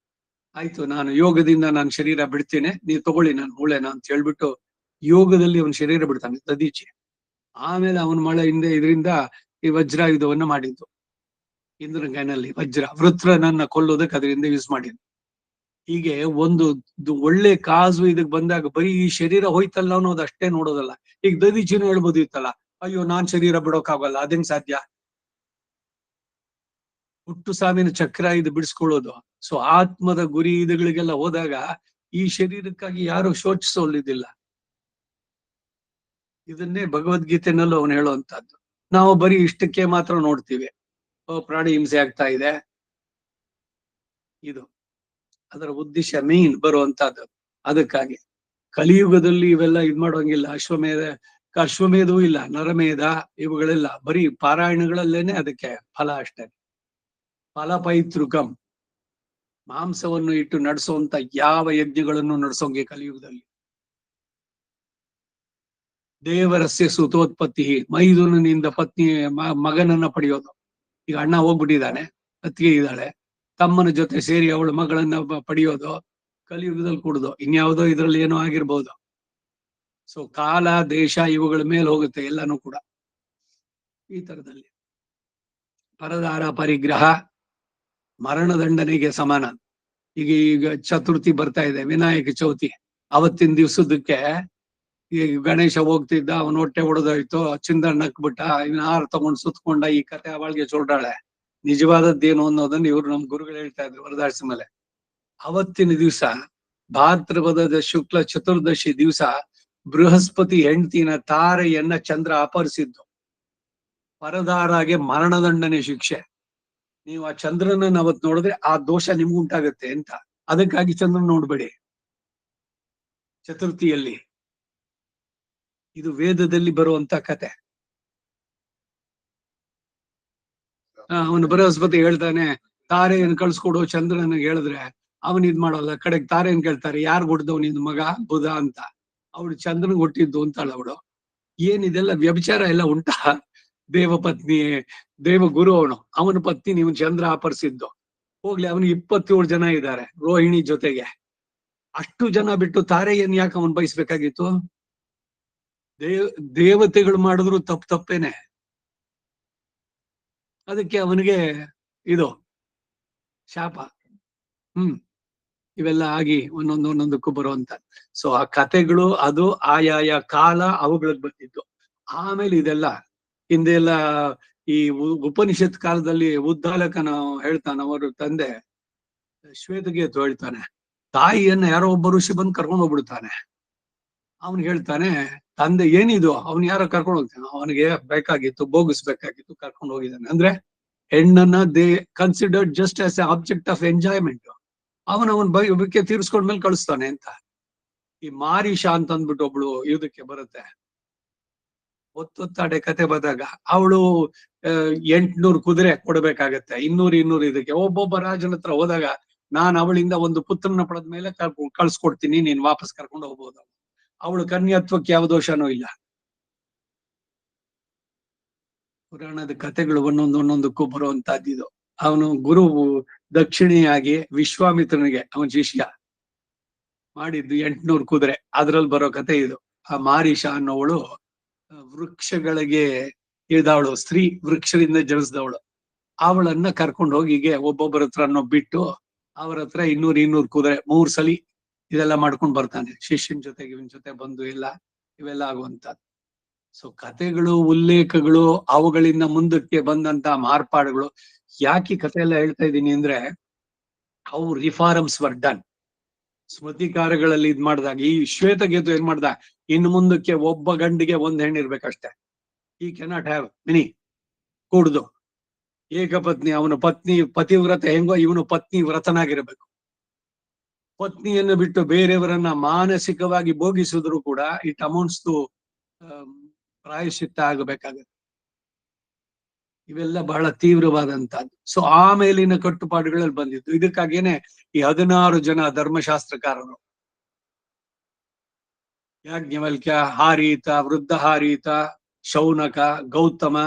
ಆಯ್ತು ನಾನು ಯೋಗದಿಂದ ನಾನು ಶರೀರ ಬಿಡ್ತೇನೆ, ನೀವು ತಗೊಳ್ಳಿ ನಾನು ಮೂಳೆನ ಅಂತ ಹೇಳ್ಬಿಟ್ಟು ಯೋಗದಲ್ಲಿ ಅವನ ಶರೀರ ಬಿಡ್ತಾನೆ ದದೀಚಿ. ಆಮೇಲೆ ಅವನ ಮಳೆ ಹಿಂದೆ ಇದರಿಂದ ಈ ವಜ್ರಾಯುಧವನ್ನ ಮಾಡಿದ್ದು. ಇಂದ್ರಗನಲ್ಲಿ ವಜ್ರ, ವೃತ್ರನನ್ನ ಕೊಲ್ಲೋದಕ್ಕೆ ಅದರಿಂದ ಯೂಸ್ ಮಾಡಿದ್ದು. ಹೀಗೆ ಒಂದು ಒಳ್ಳೆ ಕಾಸು ಇದಕ್ ಬಂದಾಗ ಬರೀ ಈ ಶರೀರ ಹೋಯ್ತಲ್ಲ ಅನ್ನೋದು ಅಷ್ಟೇ ನೋಡೋದಲ್ಲ. ಈಗ ದದೀಚಿನೂ ಹೇಳ್ಬೋದು ಇತ್ತಲ್ಲ, ಅಯ್ಯೋ ನಾನ್ ಶರೀರ ಬಿಡೋಕ್ಕಾಗಲ್ಲ, ಅದೇನ್ ಸಾಧ್ಯ? ಹುಟ್ಟು ಸಾವಿನ ಚಕ್ರ ಇದು ಬಿಡಿಸ್ಕೊಳ್ಳೋದು. ಸೊ ಆತ್ಮದ ಗುರಿ ಇದುಗಳಿಗೆಲ್ಲ ಹೋದಾಗ ಈ ಶರೀರಕ್ಕಾಗಿ ಯಾರು ಶೋಚಿಸೋಲ್ಲಿದ್ದಿಲ್ಲ. ಇದನ್ನೇ ಭಗವದ್ಗೀತೆನಲ್ಲೂ ಅವನು ಹೇಳುವಂತಹದ್ದು. ನಾವು ಬರೀ ಇಷ್ಟಕ್ಕೆ ಮಾತ್ರ ನೋಡ್ತೀವಿ, ಪ್ರಾಣಿ ಹಿಂಸೆ ಆಗ್ತಾ ಇದೆ, ಇದು ಅದರ ಉದ್ದೇಶ ಮೇನ್ ಬರುವಂತಹದ್ದು. ಅದಕ್ಕಾಗಿ ಕಲಿಯುಗದಲ್ಲಿ ಇವೆಲ್ಲ ಇದ್ ಮಾಡೋಂಗಿಲ್ಲ. ಅಶ್ವಮೇಧವೂ ಇಲ್ಲ, ನರಮೇಧ ಇವುಗಳೆಲ್ಲ ಬರೀ ಪಾರಾಯಣಗಳಲ್ಲೇನೆ ಅದಕ್ಕೆ ಫಲ ಅಷ್ಟೇ. ಫಲಪೈತೃಕಂ, ಮಾಂಸವನ್ನು ಇಟ್ಟು ನಡೆಸುವಂತ ಯಾವ ಯಜ್ಞಗಳನ್ನು ನಡೆಸೋಂಗೆ ಕಲಿಯುಗದಲ್ಲಿ. ದೇವರಸ್ಯ ಸುತೋತ್ಪತ್ತಿ, ಮೈದುನನಿಂದ ಪತ್ನಿ ಮಗನನ್ನ ಪಡೆಯೋದು. ಈಗ ಅಣ್ಣ ಹೋಗ್ಬಿಟ್ಟಿದ್ದಾನೆ, ಅತ್ತಿಗೆ ಇದ್ದಾಳೆ, ತಮ್ಮನ ಜೊತೆ ಸೇರಿ ಅವಳ ಮಗಳನ್ನ ಪಡೆಯೋದು ಕಲಿಯುಗದಲ್ಲಿ ಕೂಡುದು. ಇನ್ಯಾವುದೋ ಇದ್ರಲ್ಲಿ ಏನೋ ಆಗಿರ್ಬೋದು. ಸೊ ಕಾಲ ದೇಶ ಇವುಗಳ ಮೇಲೆ ಹೋಗುತ್ತೆ ಎಲ್ಲಾನು ಕೂಡ ಈ ತರದಲ್ಲಿ. ಪರದಾರ ಪರಿಗ್ರಹ ಮರಣದಂಡನೆಗೆ ಸಮಾನ. ಈಗ ಚತುರ್ಥಿ ಬರ್ತಾ ಇದೆ, ವಿನಾಯಕ ಚೌತಿ, ಅವತ್ತಿನ ದಿವ್ಸದಕ್ಕೆ ಈ ಗಣೇಶ ಹೋಗ್ತಿದ್ದ, ಅವನ ಹೊಟ್ಟೆ ಹೊಡೆದೋಯ್ತು, ಚಿಂದ ನಕ್ಬಿಟ್ಟ, ಇವ್ನ ಹಾರ ತಗೊಂಡ್ ಸುತ್ಕೊಂಡ, ಈ ಕತೆ ಅವಳಿಗೆ ಚೊಲ್ದಾಳೆ. ನಿಜವಾದದ್ದೇನು ಅನ್ನೋದನ್ನ ಇವ್ರು ನಮ್ ಗುರುಗಳು ಹೇಳ್ತಾ ಇದ್ರು ವರದಾಡ್ಸಿ ಮೇಲೆ. ಅವತ್ತಿನ ದಿವ್ಸ ಭಾದ್ರಪದದ ಶುಕ್ಲ ಚತುರ್ದಶಿ ದಿವ್ಸ ಬೃಹಸ್ಪತಿ ಹೆಂಡತಿನ ತಾರೆಯನ್ನ ಚಂದ್ರ ಅಪಹರಿಸಿದ್ದು. ಪರದಾರಾಗೆ ಮರಣದಂಡನೆ ಶಿಕ್ಷೆ. ನೀವು ಆ ಚಂದ್ರನನ್ನ ಅವತ್ ನೋಡಿದ್ರೆ ಆ ದೋಷ ನಿಮ್ಗೆ ಉಂಟಾಗತ್ತೆ ಅಂತ. ಅದಕ್ಕಾಗಿ ಚಂದ್ರನ್ ನೋಡ್ಬೇಡಿ ಚತುರ್ಥಿಯಲ್ಲಿ. ಇದು ವೇದದಲ್ಲಿ ಬರುವಂತ ಕತೆ. ಅವನು ಬೃಹಸ್ಪತಿ ಹೇಳ್ತಾನೆ, ತಾರೆಯನ್ನು ಕಳ್ಸ್ಕೊಡು ಚಂದ್ರನ ಹೇಳಿದ್ರೆ ಅವನ್ ಇದ್ ಮಾಡೋಲ್ಲ. ಕಡೆಗೆ ತಾರೆಯನ್ನು ಕೇಳ್ತಾರೆ, ಯಾರು ಹುಡ್ದವ್ ನಿನ್ ಮಗ ಬುಧ ಅಂತ. ಅವಳು ಚಂದ್ರನ್ ಹುಟ್ಟಿದ್ದು ಅಂತಾಳ ಅವಳು. ಏನಿದೆಲ್ಲ ವ್ಯಭಿಚಾರ ಎಲ್ಲ ಉಂಟಾ? ದೇವಪತ್ನಿ ದೇವಗುರು ಅವನ ಪತ್ನಿ ನೀವು ಚಂದ್ರ ಅಪಹರಿಸಿದ್ದು. ಹೋಗ್ಲಿ, ಅವನಿಗೆ 27 ಜನ ಇದ್ದಾರೆ ರೋಹಿಣಿ ಜೊತೆಗೆ. ಅಷ್ಟು ಜನ ಬಿಟ್ಟು ತಾರೆಯನ್ನು ಯಾಕೆ ಅವನ್ ಬಯಸ್ಬೇಕಾಗಿತ್ತು? ದೇವತೆಗಳು ಮಾಡಿದ್ರು ತಪ್ಪೇನೆ. ಅದಕ್ಕೆ ಅವನಿಗೆ ಇದು ಶಾಪ. ಇವೆಲ್ಲ ಆಗಿ ಒಂದೊಂದಕ್ಕೂ ಬರುವಂತ. ಸೊ ಆ ಕಥೆಗಳು ಅದು ಆಯಾಯ ಕಾಲ ಅವುಗಳಿಗೆ ಬಂದಿದ್ದು. ಆಮೇಲೆ ಇದೆಲ್ಲ ಹಿಂದೆಲ್ಲ ಈ ಉಪನಿಷತ್ ಕಾಲದಲ್ಲಿ ಉದ್ದಾಲಕನ ಹೇಳ್ತಾನೆ, ಅವರು ತಂದೆ ಶ್ವೇತಕೇತು ಹೇಳ್ತಾನೆ, ತಾಯಿಯನ್ನ ಯಾರೋ ಒಬ್ಬ ಋಷಿ ಬಂದು ಕರ್ಕೊಂಡು ಹೋಗ್ಬಿಡ್ತಾನೆ. ಅವನ್ ಹೇಳ್ತಾನೆ, ತಂದೆ ಏನಿದು, ಅವ್ನ್ ಯಾರೋ ಕರ್ಕೊಂಡು ಹೋಗ್ತಾನೆ, ಅವನಿಗೆ ಬೇಕಾಗಿತ್ತು, ಭೋಗಿಸ್ಬೇಕಾಗಿತ್ತು, ಕರ್ಕೊಂಡು ಹೋಗಿದ್ದಾನೆ. ಅಂದ್ರೆ ಹೆಣ್ಣನ್ನ they considered just as a object of enjoyment. ಅವನ್ ಬಗ್ಗೆ ತೀರ್ಸ್ಕೊಂಡ್ಮೇಲೆ ಕಳಿಸ್ತಾನೆ ಅಂತ. ಈ ಮಾರೀಷಾ ಅಂತ ಅಂದ್ಬಿಟ್ಟು ಒಬ್ಳು ಇದಕ್ಕೆ ಬರುತ್ತೆ, ಒತ್ತೊತ್ತಾಡೆ ಕತೆ ಬಂದಾಗ ಅವಳು 800 ಕುದುರೆ ಕೊಡ್ಬೇಕಾಗತ್ತೆ, 200 ಇದಕ್ಕೆ. ಒಬ್ಬೊಬ್ಬ ರಾಜನ ಹತ್ರ ಹೋದಾಗ, ನಾನ್ ಅವಳಿಂದ ಒಂದು ಪುತ್ರನ ಪಡೆದ ಮೇಲೆ ಕಳ್ಸ್ಕೊಡ್ತೀನಿ, ನೀನ್ ವಾಪಸ್ ಕರ್ಕೊಂಡು ಹೋಗ್ಬೋದು. ಅವಳು ಕನ್ಯಾತ್ವಕ್ಕೆ ಯಾವ ದೋಷನೂ ಇಲ್ಲ. ಪುರಾಣದ ಕಥೆಗಳು ಒಂದೊಂದಕ್ಕೂ ಬರುವಂತಹದ್ದಿದು. ಅವನು ಗುರು ದಕ್ಷಿಣೆಯಾಗಿ ವಿಶ್ವಾಮಿತ್ರನಿಗೆ ಅವನ ಶಿಷ್ಯ ಮಾಡಿದ್ದು 800 ಕುದುರೆ. ಅದ್ರಲ್ಲಿ ಬರೋ ಕತೆ ಇದು. ಆ ಮಾರೀಷಾ ಅನ್ನೋವಳು ವೃಕ್ಷಗಳಿಗೆ ಇಳಿದವಳು, ಸ್ತ್ರೀ, ವೃಕ್ಷದಿಂದ ಜನಿಸಿದವಳು. ಅವಳನ್ನ ಕರ್ಕೊಂಡು ಹೋಗಿ ಹೀಗೆ ಒಬ್ಬೊಬ್ಬರ ಹತ್ರನೋ ಬಿಟ್ಟು ಅವ್ರ ಹತ್ರ 200 ಕುದುರೆ 3 ಸಲಿ ಇದೆಲ್ಲ ಮಾಡ್ಕೊಂಡು ಬರ್ತಾನೆ. ಶಿಷ್ಯನ ಜೊತೆಗೆ ಇವನ್ ಜೊತೆ ಬಂದು ಇವೆಲ್ಲ ಆಗುವಂತದ್ದು. ಸೊ ಕಥೆಗಳು, ಉಲ್ಲೇಖಗಳು, ಅವುಗಳಿಂದ ಮುಂದಕ್ಕೆ ಬಂದಂತ ಮಾರ್ಪಾಡುಗಳು. ಯಾಕೆ ಕಥೆ ಎಲ್ಲ ಹೇಳ್ತಾ ಇದ್ದೀನಿ ಅಂದ್ರೆ, ಅವು ರಿಫಾರ್ಮ್ಸ್ ವರ್ ಡನ್. ಸ್ಮೃತಿಕಾರಗಳಲ್ಲಿ ಇದ್ ಮಾಡಿದಾಗ, ಈ ಶ್ವೇತಕೇತು ಏನ್ ಮಾಡ್ದ, ಇನ್ನು ಮುಂದಕ್ಕೆ ಒಬ್ಬ ಗಂಡಿಗೆ ಒಂದ್ ಹೆಣ್ಣಿರ್ಬೇಕಷ್ಟೇ. ಈ ಕೆನಾಟ್ ಹ್ಯಾವ್ ಮೆನಿ. ಕೂಡ್ದು ಏಕಪತ್ನಿ. ಅವನ ಪತ್ನಿ ಪತಿವ್ರತ ಹೆಂಗೋ ಇವನು ಪತ್ನಿ ವ್ರತನಾಗಿರ್ಬೇಕು. ಪತ್ನಿಯನ್ನು ಬಿಟ್ಟು ಬೇರೆಯವರನ್ನ ಮಾನಸಿಕವಾಗಿ ಭೋಗಿಸಿದ್ರು ಕೂಡ ಇಟ್ ಅಮೌಂಟ್ಸ್ ಟು ಪ್ರಾಯಶ್ಚಿತ್ತ ಆಗಬೇಕಾಗತ್ತೆ. ಇವೆಲ್ಲ ಬಹಳ ತೀವ್ರವಾದಂತಹದ್ದು. ಸೊ ಆಮೇಲಿನ ಕಟ್ಟುಪಾಡುಗಳಲ್ಲಿ ಬಂದಿದ್ದು. ಇದಕ್ಕಾಗೇನೆ ಈ 16 ಜನ ಧರ್ಮಶಾಸ್ತ್ರಕಾರರು, ಯಾಜ್ಞವಲ್ಕ್ಯ, ಹಾರೀತ, ವೃದ್ಧ ಹಾರೀತ, ಶೌನಕ, ಗೌತಮ,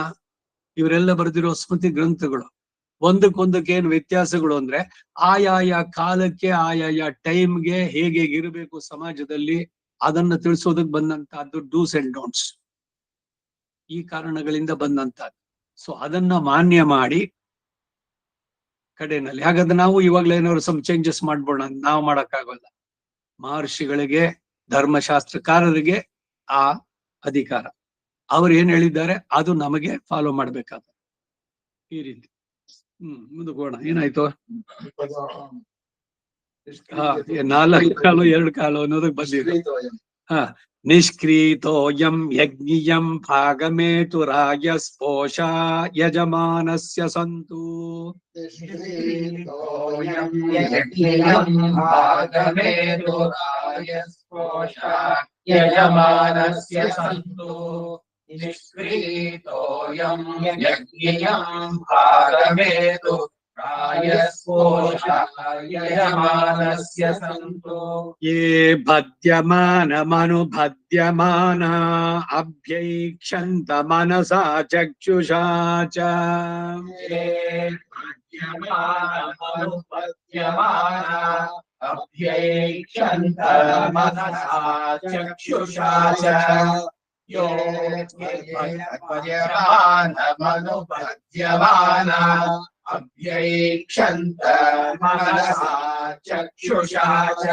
ಇವರೆಲ್ಲ ಬರೆದಿರೋ ಸ್ಮೃತಿ ಗ್ರಂಥಗಳು. ಒಂದಕ್ಕೊಂದಕ್ಕೆ ಏನ್ ವ್ಯತ್ಯಾಸಗಳು ಅಂದ್ರೆ, ಆಯಾಯ ಕಾಲಕ್ಕೆ ಆಯಾಯ ಟೈಮ್ಗೆ ಹೇಗೆ ಇರಬೇಕು ಸಮಾಜದಲ್ಲಿ ಅದನ್ನ ತಿಳಿಸೋದಕ್ಕೆ ಬಂದಂತಹದ್ದು ಡೂಸ್ ಅಂಡ್ ಡೋಂಟ್ಸ್. ಈ ಕಾರಣಗಳಿಂದ ಬಂದಂತಹದ್ದು. ಸೊ ಅದನ್ನ ಮಾನ್ಯ ಮಾಡಿ ಕಡೆನಲ್ಲಿ, ಹಾಗಾದ್ರೆ ನಾವು ಇವಾಗ್ಲೇ ಏನಾದ್ರು ಸ್ವಲ್ಪ ಚೇಂಜಸ್ ಮಾಡ್ಬೋಣ, ನಾವು ಮಾಡಕ್ಕಾಗಲ್ಲ. ಮಹರ್ಷಿಗಳಿಗೆ, ಧರ್ಮಶಾಸ್ತ್ರಕಾರರಿಗೆ ಆ ಅಧಿಕಾರ. ಅವ್ರು ಏನ್ ಹೇಳಿದ್ದಾರೆ ಅದು ನಮಗೆ ಫಾಲೋ ಮಾಡ್ಬೇಕಾದ ಈ ರೀತಿ. ಮುಂದಕ್ಕೆ ಹೋಗೋಣ. ಏನಾಯ್ತು? 4 ಕಾಲು 2 ಕಾಲು ಅನ್ನೋದಕ್ಕೆ ಬಂದಿದೆ. ನಿಷ್ಕ್ರೀತೋಯಂ ಯಜ್ಞಿಯಂ ಭಾಗಮೇತು ರಾಜಸ್ಪೋಷ ಯಜಮಾನಸ್ಯ ಸಂತು. ಯಜಮಾನಸ್ಯ ಸಂತು. ನಿಷ್ಕ್ರೀತೋಯಂ ಯಜ್ಞಿಯಂ ಭಾಗಮೇತು ಯಜಮಾನಸ್ಯ ಸಂತು. ಯೇ ಭದ್ಯಮಾನಮನುಭದ್ಯಮಾನ ಅಭ್ಯೈಕ್ಷಂತ ಮನಸಾ ಚಕ್ಷುಷಾ ಚ. ಅಭ್ಯೈಕ್ಷಂತ ಮನಸಾ ಚಕ್ಷುಷಾ ಚ. ಯೋ ಭದ್ಯಮಾನಮನುಭದ್ಯಮಾನ अभ्यैक्षन्त मनसा चक्षुषा च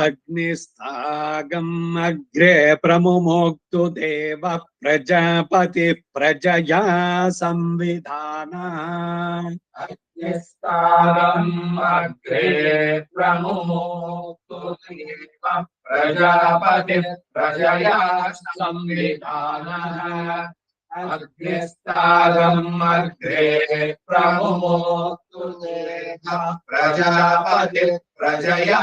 अग्निस्तागम् अग्रे प्रमुमोक्तु देव प्रजापति प्रजया संविधानः अग्निस्तारम् अग्रे प्रमुमोक्तु देव प्रजापति प्रजया संविधानः अग्निस्तारम् अग्रे प्रमुमोक्तु देव प्रजापति प्रजया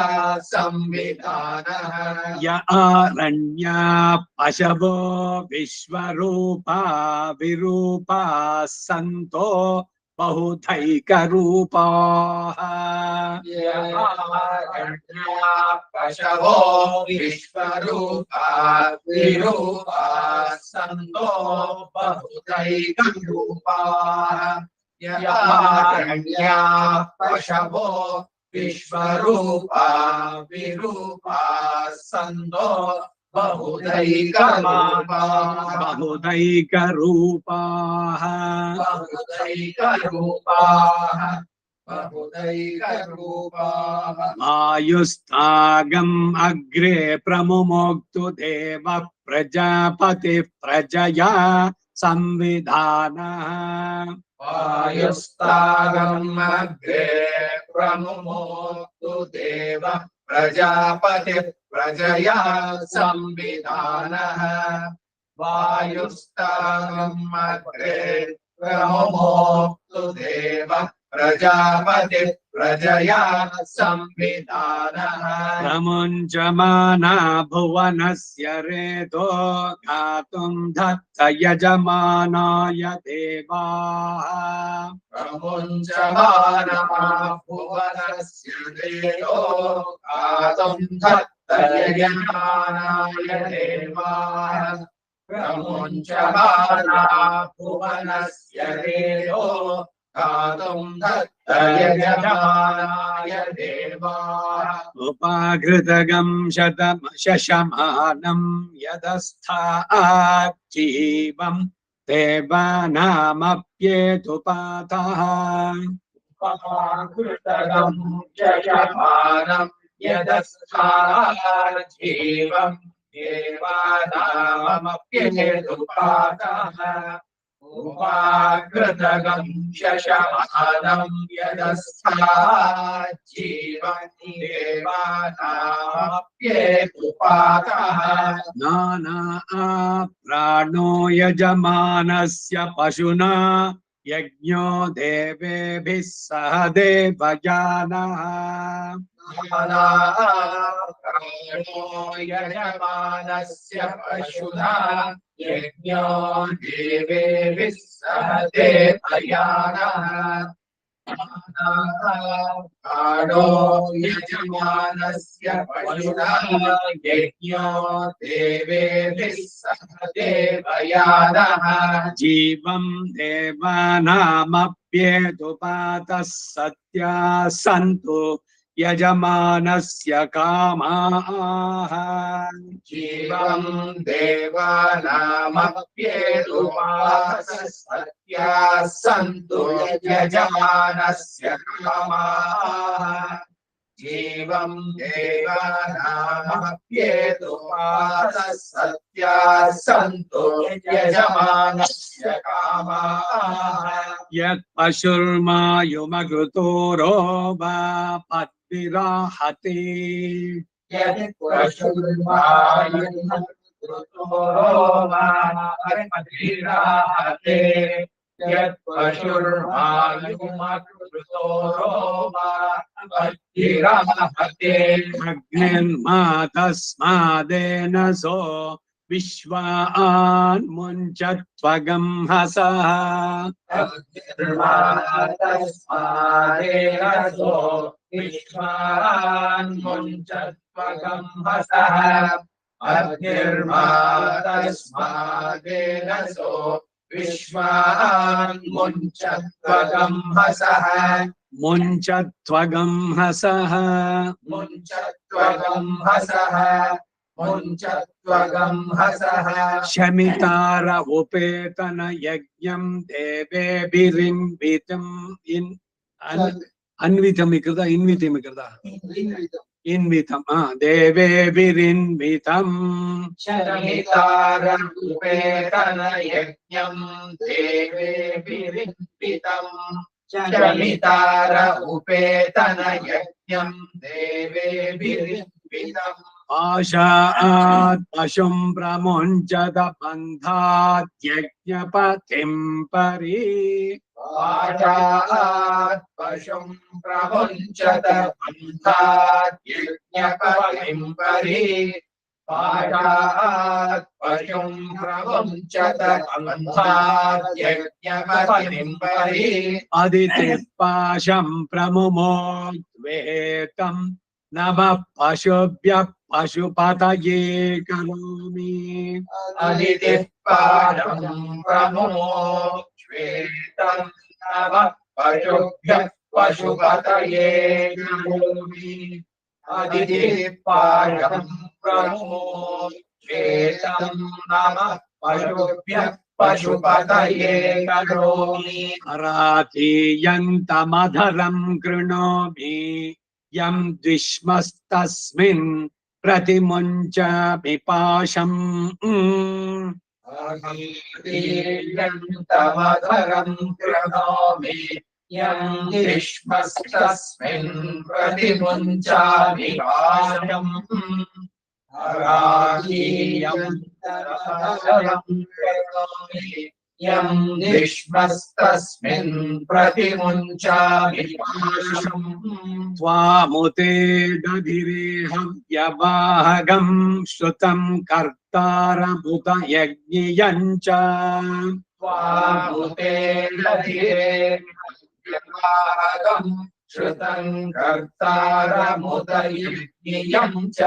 संविधानः य आरण्या पशवो विश्वरूपा विरूपा सन्तो बहुधैकरूपाः पशवो विश्वरूपा विरूपा सन्तो बहुधैकरूपाः यमारण्या पशवो विश्वरूपा विरूपा सन्तो बहुधैकरूपाः बहुधैकरूपाः बहुधैकरूपाः बहुधैकरूपाः वायुस्तागम् अग्रे प्रमुमोक्तु देव प्रजापति प्रजया संविधानः वायुस्तागम् अग्रे प्रमुमोक्तु देव प्रजापति प्रजया संविधानः वायुस्तागम् अग्रे प्रमुमोक्तु देव प्रजापति प्रजया संविधानः प्रमुञ्चमाना भुवनस्य रेतो गातुम् दत्त यजमानाय देवाः प्रमुञ्चमाना भुवनस्य रेतो गातुम् दत्त यजमानाय देवाः प्रमुञ्चमाना भुवनस्य रेतो गातुम् दत्त यजमानाय देवाः उपाघृतगम् शशमानम् यदस्था जीवम् देवानामप्येतुपातः उपाघृतगम् शशमानम् यदस्थाजीवम् देवानामप्येतुपातः उपाघृतगम् शशमानम् यदस्थाजीवम् देवानामप्येतुपातः नाना प्राणो यजमानस्य पशुना यज्ञो देवेभिः सह देवयानः प्राणो यजमानस्य पशुना यज्ञो देवेभिः सह देवयानः प्राणो यजमानस्य पशुना यज्ञो देवेभिः सह देवयानः जीवम् देवानामप्येतुपातः सत्या सन्तु यजमानस्य कामाः जीवम् देवानामप्येतुपातः सत्याः सन्तु यजमानस्य कामाः जीवम् देवानामप्येतुपातः सत्याः सन्तु यजमानस्य कामाः यत् पशुर्मायुमकृतोरो वा पद्भिराहति यदि पशुर्मायुमकृतोरो वा पद्भिराहते यत् पशुर्मायुमकृतोरो वा पद्भिराहते अग्निर्मातस्मादेन सो विश्वान्मुञ्चत्वगं हसः तस्मादेरसो विश्वान्मुञ्चत्वगं हसः तस्मादेरसो विश्वान्मुञ्चत्वगं हसः मुञ्चत्वगं हसः मुञ्चत्वगं हसः मुञ्चत्वगं हसः शमितार उपेतन यज्ञं देवेभिरिन्वितम् अन्वितम् कृता इन्वितम् कृता इन्वितम् देवेभिरिन्वितम् शमितारमुपेतनयज्ञम् देवेभिरिन्वितम् शमितार उपेतनयज्ञम् देवेभिरिन्वितम् पाशात् पशुं प्रमुञ्चत बन्धाद्यज्ञपतिम् परि पाशात् पशुम् प्रमुञ्चत पन्थात् यज्ञपतिम् परि पाशात् पशुम् प्रमुञ्चत पन्थात् यज्ञपतिम् परि अदितिः पाशं प्रमुमोद्वेतम् नमः पशुभ्यः पशुपतये करोमि अदितिः पाशम् प्रमुमोक्ष्वेतम् नमः पशुभ्यः पशुपतये करोमि अदितिः पाशम् प्रमुमोक्ष्वेतम् नमः पशुभ्यः पशुपतये करोमि अरातीयन्तमधरम् कृणोमि यं द्विष्मस्तस्मिन् प्रतिमुञ्च पिपाशम् तमधरम् कृणोमि यम् विश्वस्तस्मिन् प्रतिमुञ्चामि पाशम् अराहीयम् तमधरम् कृणोमि यम् विश्वस्तस्मिन् प्रतिमुञ्चामि पाशम् त्वामुते दधिरेहव्यवाहगम् श्रुतम् कर्तारमुत यज्ञियम् च त्वामुते दधिरेहव्यवाहगम् श्रुतम् कर्तारमुत यज्ञियम् च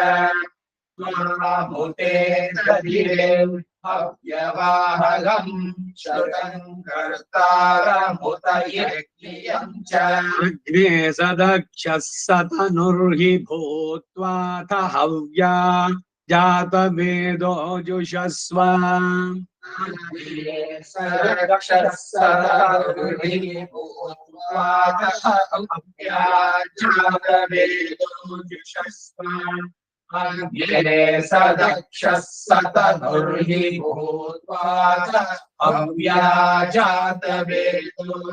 त्वामुते दधिरेहव्यवाहगम् श्रुतम् कर्तारमुत यज्ञियम् च अग्ने सदक्षः सतनुर्हि भूत्वाथ हव्या जातवेदो जुषस्व सदक्षः सतनुर्हि भूत्वा अव्याजातवेदो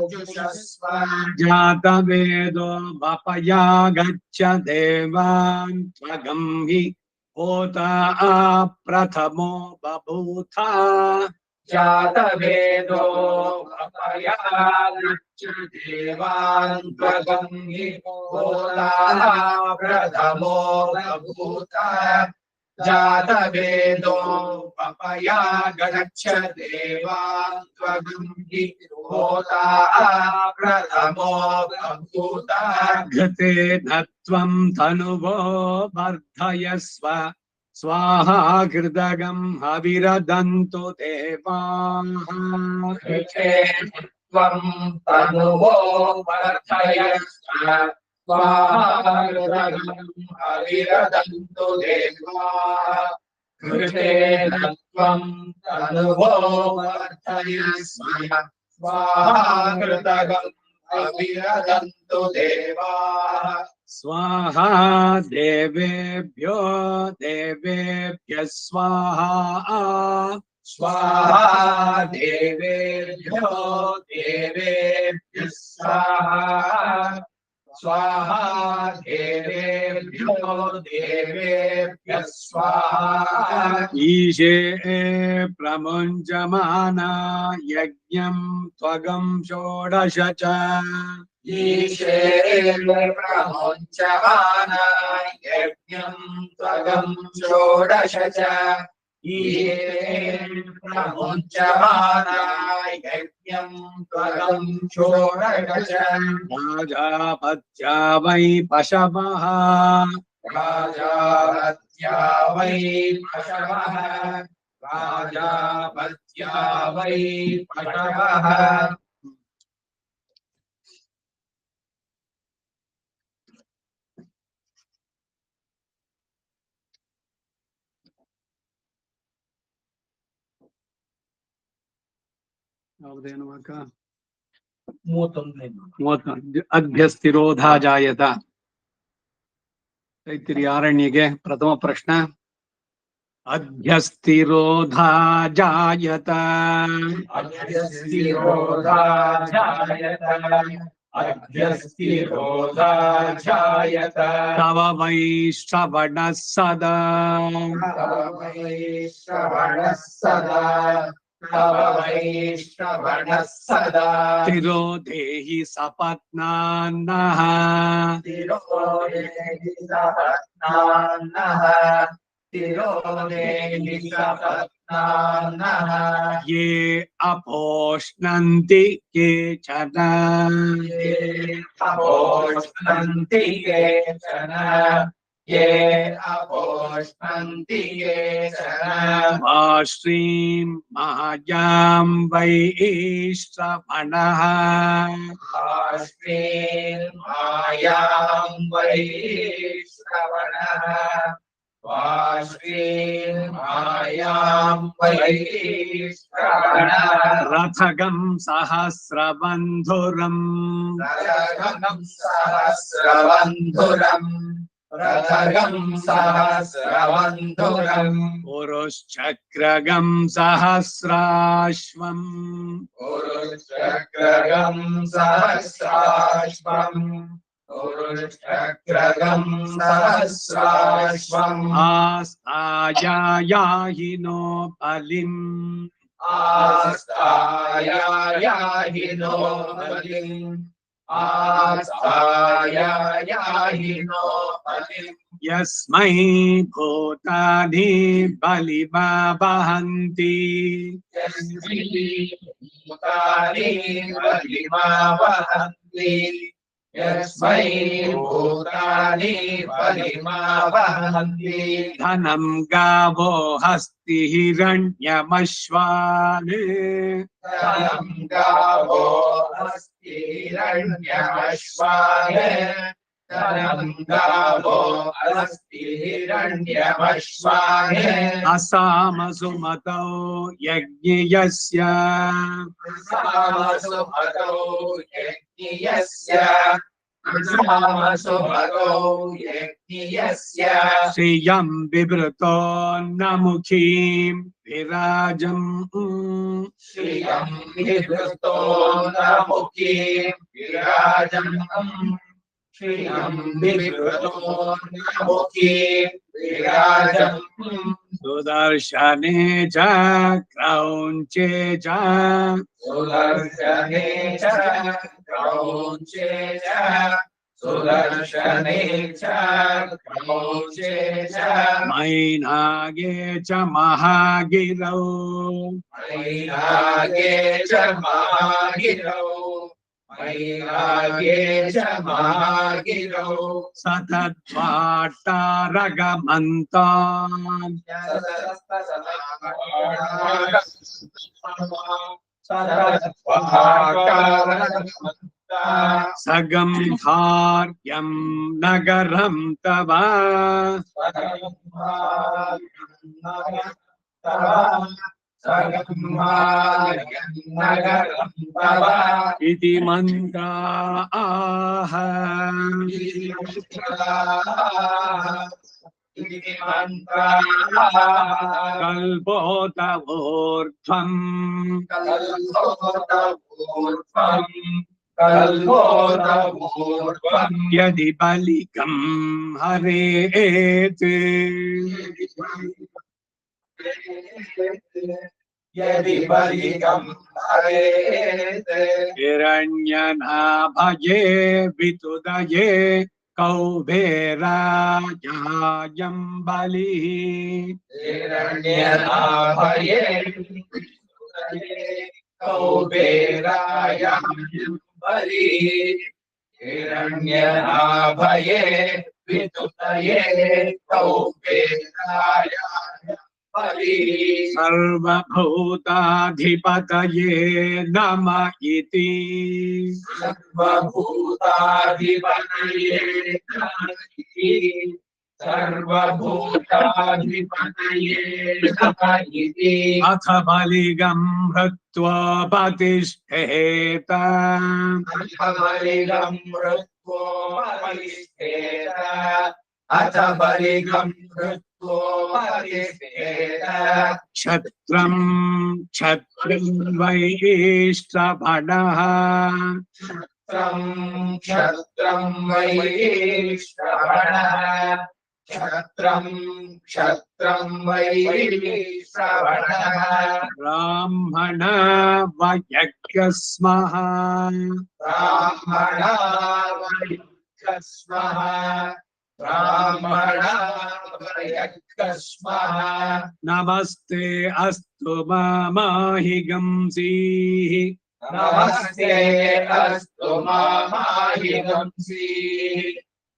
जुषस्व जातवेदो वपया गच्छ देवान् त्वगं हि होता प्रथमो बभूथा जातवेदो अपया गच्छ देवान् त्वगं हि होता प्रथमो बभूथ जातवेदो अपया गच्छ देवान् त्वगं हि होता प्रथमो बभूथ घृतेन त्वं धनुवो वर्धयस्व स्वाहा कृतगम् हविरदन्तु देवाः त्वम् तनुवो वर्धयस्व स्वाहाकृतगम् हविरदन्तु देवाः कृतेन त्वम् तनुवो वर्धयस्व स्वाहाकृतगम् हविरदन्तु देवाः स्वाहा देवेभ्यो देवेभ्यः स्वाहा स्वाहा देवेभ्यो देवेभ्यः स्वाहा स्वाहा देवेभ्यो देवेभ्यः स्वाहा ईशे प्रमुञ्चमाना यज्ञम् त्वगम् षोडश च ईशे प्रमुञ्चमाना यज्ञम् त्वगम् षोडश च ईशे प्रमुञ्चमाना यज्ञम् त्वगम् षोडश च राजापत्या वै पशवः राजापत्या वै पशवः राजापत्या वै पशवः ಯಾವುದೇನು ಅಕ್ಕ 31 ಅಭ್ಯಸ್ತಿರೋಧ ಜಾಯತ ತೈತ್ತಿರೀಯ ಆರಣ್ಯಗೆ ಪ್ರಥಮ ಪ್ರಶ್ನೆ ಅಭ್ಯಸ್ತಿರೋಧ ಜಾಯತ अभ्यस्तिरोधा जायत अभ्यस्तिरोधा जायत तव वै श्रवणः सदा तव वै श्रवणः सदा तव वै श्रवणः सदा तिरो देहि सपत्नान्नः तिरो देहि सपत्नान्नः तिरो देहि सपत्नान्नः ये अपोष्णन्ति केचन ये अपोष्णन्ति केचन ये अपोष्णन्ति केचन श्रीं मायां वै श्रवणः मायां वै श्रवणः मायां वै श्रवणः रथगं सहस्रबन्धुरम् रथगं सहस्रबन्धुरम् रथगं सहस्रबन्धुरम् पुरुश्चक्रगं सहस्राश्वम् पुरुश्चक्रगं सहस्राश्वम् पुरुश्चक्रगं सहस्राश्वम् आस्तायायाहिनो बलिम् आस्तायायाहिनो बलिम् आस्तायायाहिनो बलिम् यस्मै भूतानि बलिमावहन्ति भूतानि बलिमावहन्ति यस्मै भूतानि बलिमावहन्ति धनं गावो हस्ति हिरण्यमश्वान् धनं गावो अस्ति हिरण्यमश्वान् धनं गावो अस्ति हिरण्यमश्वान् असामसुमतौ यज्ञयस्य सामसुमतौ यज्ञयस्य सामसुमतौ यज्ञयस्य श्रियं बिभृतो न मुखीं विराजम् श्रियं विभृतो न मुखीं विराजम् श्रियं विभृतो न मुखीं विराजम् सुदर्शने च क्रौञ्चे च सुदर्शने च क्रौञ्चे च सुदर्शने च क्रौञ्चे च मैनागे च महागिरौ मैनागे च महागिरौ मैनागे च महागिरौ सतद्वाट्टारगमन्तान् सगं हार्यं नगरं तव इति मन्त्रा आह कल्पोतवोर्ध्वम् यदि बलिकं हरेत् यदि बलिकं हरेत् हिरण्यनाभये वितुदये कौबेरायायं बलिः हिरण्यनाभये कौबेरायां बलिः हिरण्यनाभये वितुदये कौबेरायां बलिः सर्वभूताधिपतये नम इति सर्वभूताधिपतये नमः इति सर्वभूताधिपतये नमः इति अथ बलिगं हृत्वा प्रतिष्ठेत बलिगं हृत्वोपरिष्ठेत अथ बलिगं हृत्वोपरिष्ठेत क्षत्रं क्षत्रं वैश्रवणः क्षत्रं वैश्रवणः क्षत्रं वैश्रवणः ब्राह्मण वयज्ञस्मः ब्राह्मणा वयज्ञस्मः ब्राह्मणा वयज्ञस्मः नमस्ते अस्तु मामाहिगंसीः नमस्ते अस्तु मामाहिगंसीः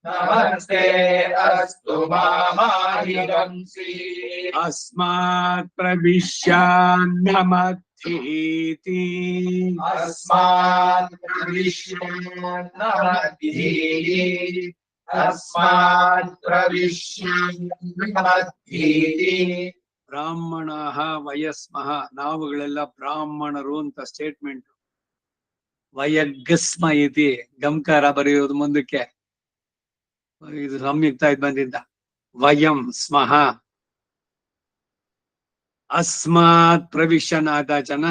नमस्ते अस्तु मामाहिगंसीः अस्मात् प्रविश्यान्नमद्धीति अस्मान् प्रविश्यान्नमद्धीः अस्मान् प्रविश्यान्नमद्धीः ಬ್ರಾಹ್ಮಣಃ ವಯಸ್ಮಃ ನಾವುಗಳೆಲ್ಲ ಬ್ರಾಹ್ಮಣರು ಅಂತ ಸ್ಟೇಟ್ಮೆಂಟ್. ವಯಗ್ಸ್ಮ ಇತಿ ಗಂಕಾರ ಬರೆಯೋದು ಮುಂದಕ್ಕೆ, ಇದು ಸಂಯುಕ್ತ ಇದ್ ಬಂದಿದ್ದ. ವಯಂ ಸ್ಮಃ ಅಸ್ಮಾತ್ ಪ್ರವಿಶನಾದ ಜನ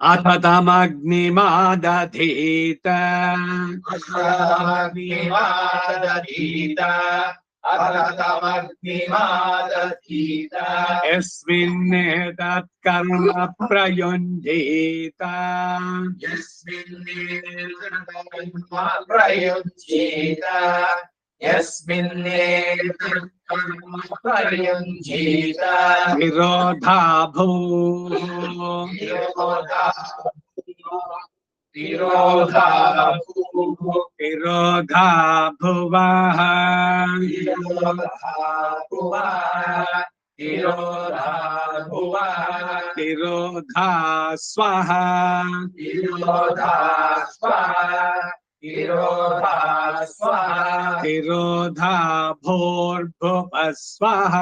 ಅಥ ತಮಗ್ನಿಮಾದಧೀತ ಯಸ್ಮಿನ್ನೇತತ್ ಕರ್ಮ ಪ್ರಯುಂಜೀತ ವಿರೋಧಾ ಭೂ ವಿರೋಧಾ ಭುವಃ ವಿರೋಧಾ ಸ್ವಃ ವಿರೋಧಾ ಭೂರ್ಭುವಃ ಸ್ವಃ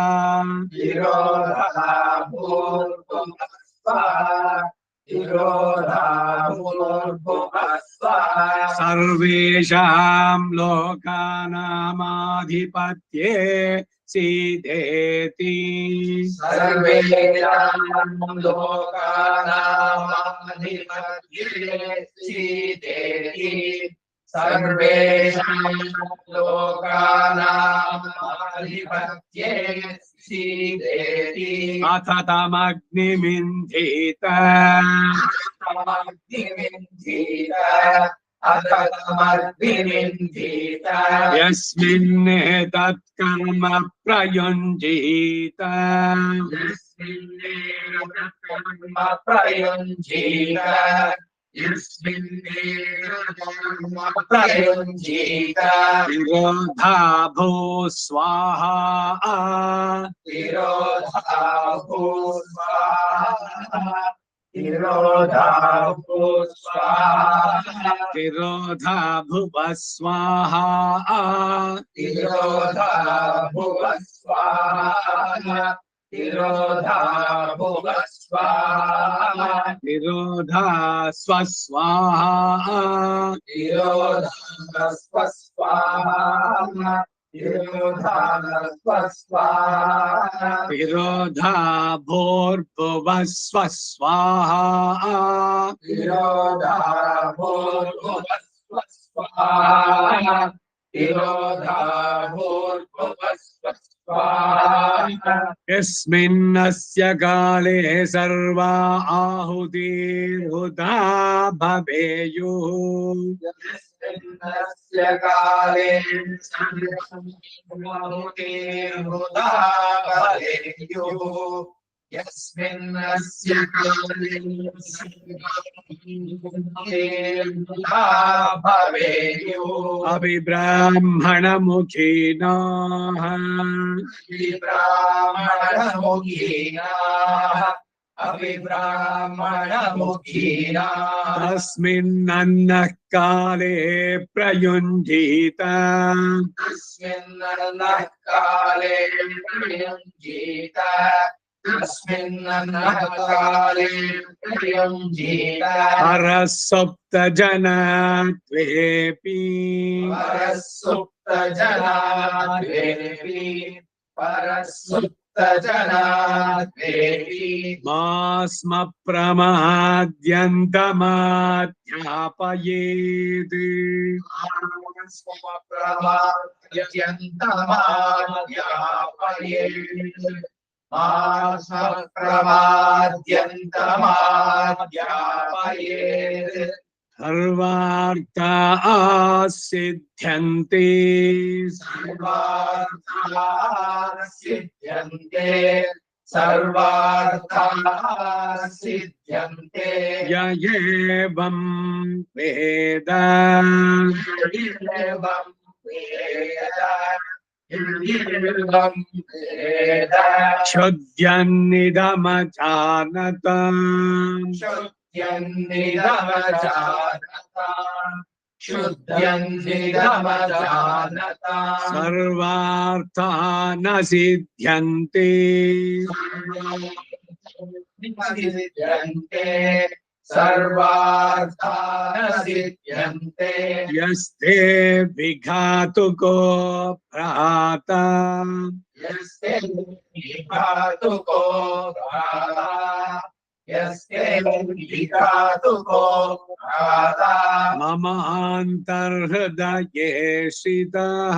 ಸರ್ವೇಷಾಂ ಲೋಕಾನಾಮಾಧಿಪತ್ಯೇ ಸೀದೇತಿ सर्वेषां लोकानामाधिपत्ये सीदेति अथ तमग्निमिन्धीत यस्मिन्नेतत् कर्म प्रयुञ्जीत विरोधा भू स्वाहा विरोधा भुव स्वाहा विरोधा स्वस्वाहा विरोधा भूर्भुव स्वस्वाहा यस्मिन्नस्य काले सर्वा आहुतिर्हुता भवेयुः यस्मिन्नस्य काले भवेयुः अभिब्राह्मणमुखीनाः अभिब्राह्मणमुखीना तस्मिन्नन्नः काले प्रयुञ्जीत तस्मिन्नः काले प्रयुञ्जीत तस्मिन्नः काले प्रयुञ्जीत परसुप्तजनत्वेऽपि परसुप्तजनाद्वेपि परसुप्तजनाद्वेपि मा स्म प्रमाद्यन्तमाध्यापयेत् प्रमाद्यन्तमाध्यापयेत् सर्वार्था सिद्ध्यन्ते सर्वार्थाः सिद्ध्यन्ते सर्वार्थाः सिद्ध्यन्ते य एवं वेद एवं वेद एवं वेद क्षुद्यन्निदमजानत शुद्ध्यन्निदमजानता शुद्ध्यन्निदमजानता सर्वार्था न सिद्ध्यन्ते सिद्ध्यन्ते सर्वार्थाः सिद्ध्यन्ते यस्ते विघातुको भ्राता यस्ते विघातुको भ्राता यस्ते विघातुको भ्राता ममान्तर्हृदये श्रितः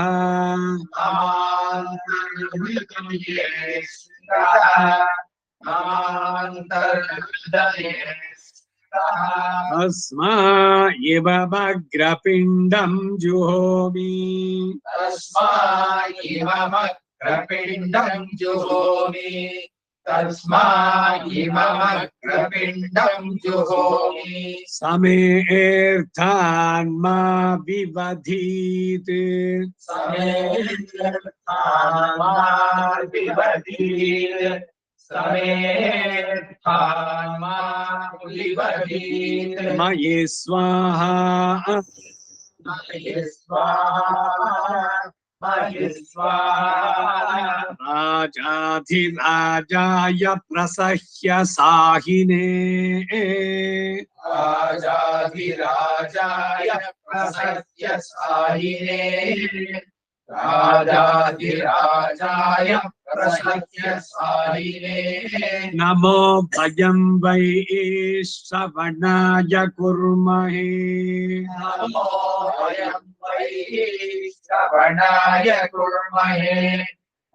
ममान्तर्हृदये स्थितः ममान्तर्हृदये स्थितः अस्मा इव मग्रपिण्डं जुहोमि तस्मायिममग्रपिण्डं जुहोमि तस्मायिममग्रपिण्डं जुहोमि समेऽर्थान्मा विवधीत् समेर्थान्माविवदीत् समेर्थान्माविवदीत् मयि स्वाहा मयि स्वाहा मयि स्वाहा राजाधिराजाय प्रसह्य साहिने राजाधिराजाय प्रसह्य साहिने राजाधिराजाय प्रसह्य साहिने नमो भयं वै श्रवणाय कुर्महे नमो वयं वै श्रवणाय कुर्महे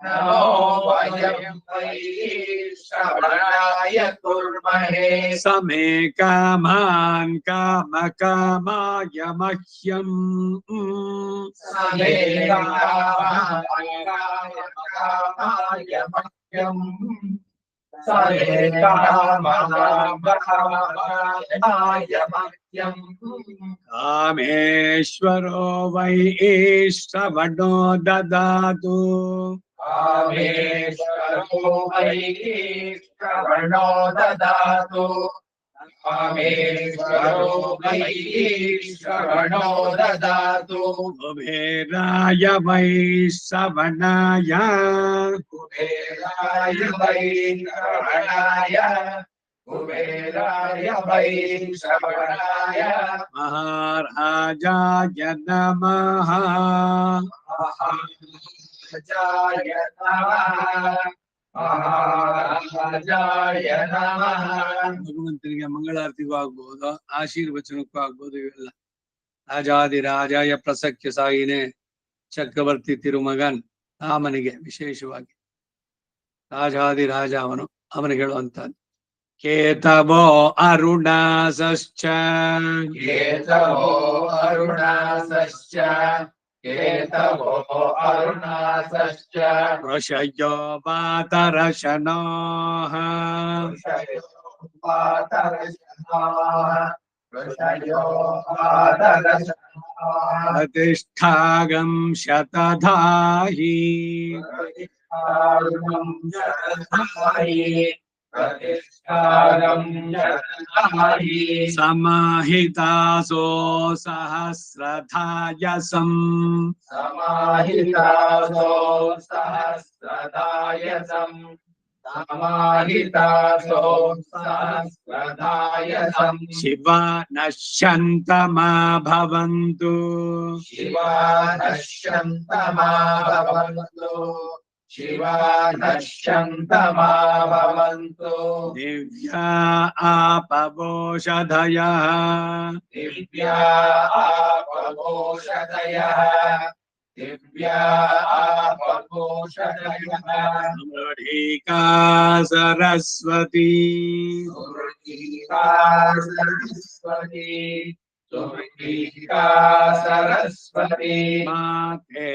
नमो वयं वै श्रवणाय कुर्महे समे कामान् कामकामाय मह्यम् समे कामाय मह्यम् समे कामाय मह्यम् कामेश्वरो वै श्रवणो ददातु कामेश्वरो वै श्रवणो ददातु कामेश्वरो वै श्रवणो ददातु कुबेराय वै श्रवणाय कुबेराय वै श्रवणाय कुबेराय वै श्रवणाय महाराजाय नमः महाराजाय नमः महाराजाय नमः ಭಗವಂತನಿಗೆ ಮಂಗಳಾರತಿಗೂ ಆಗ್ಬಹುದು ಆಶೀರ್ವಚನಕ್ಕೂ ಆಗ್ಬಹುದು ಇವೆಲ್ಲ ರಾಜಾದಿರಾಜಾಯ ಪ್ರಸಕ್ಯ ಸಾಯಿನೇ ಚಕ್ರವರ್ತಿ ತಿರುಮಗನ್ ರಾಮನಿಗೆ ವಿಶೇಷವಾಗಿ ರಾಜಾದಿರಾಜ ಅವನಿಗೆ ಹೇಳುವಂತಹದ್ದು ಕೇತವೋ ಅರುಣಾಸಶ್ಚ ಕೇತವೋ ಅರುಣಾಸಶ್ಚ ಕೇತವೋ ಅರುಣಾಸಶ್ಚ ಋಷಯೋ ವಾತರಶನೋಃ ಋಷಯೋ ವಾತರಶನೋಃ ಋಷಯೋ ವಾತರಶನೋಃ ಪ್ರತಿಷ್ಠಾಗಂ ಶತಧಾಹಿ प्रतिष्ठागं शतधाहि प्रतिष्ठारं जगन्नाहि समाहितासो सहस्रधायसम् समाहितासो सहस्रदायसम् समाहितासो सहस्रदायसम् शिवा नश्यन्तमा भवन्तु शिवा नश्यन्तमा भवन्तु शिवा नश्यन्तमा भवन्तु दिव्या आपवोषधयः दिव्या आपवोषधयः दिव्या आपवोषधयः समृढिका सरस्वती सुमृतिका सरस्वती सुमृतिका सरस्वती माते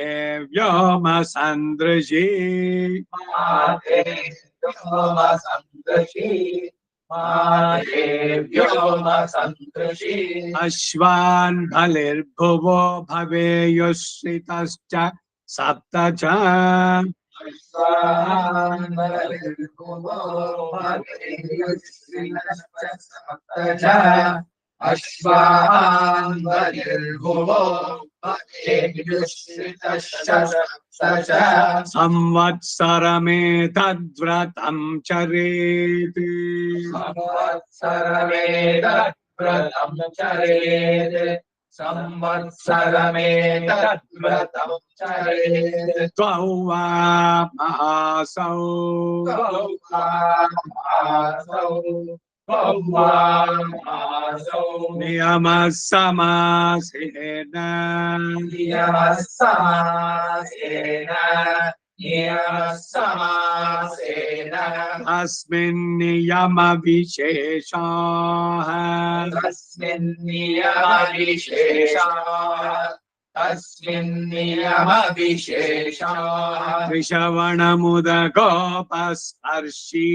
व्योम सन्दृशी माते व्योम सन्दृशी माते व्योम सन्दृशी अश्वान् बलिर्भुवो भवेयुश्रितश्च सप्त च अश्वान् बलिर्भुवो संवत्सरमेतद्व्रतं चरेत् संवत्सरमेतद्व्रतं चरेत् संवत्सरमेतद्व्रतं चरेत् द्वौ वा महासौ नियमः समासेन अस्मिन् नियम विशेषाः ऋषवणमुदगोपस्पर्शी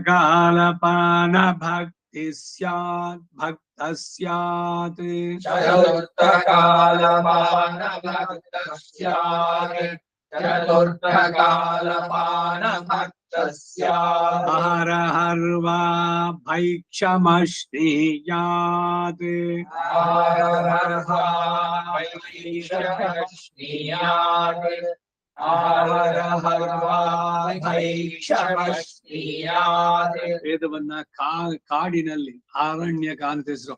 चतुर्थकालपान भक्ति स्यात् भक्तः स्यात् हर हर्वा भैक्षमश्नीयात् ವೇದವನ್ನ ಕಾಡಿನಲ್ಲಿ ಅರಣ್ಯಕ ಅಂತ ಹೆಸರು.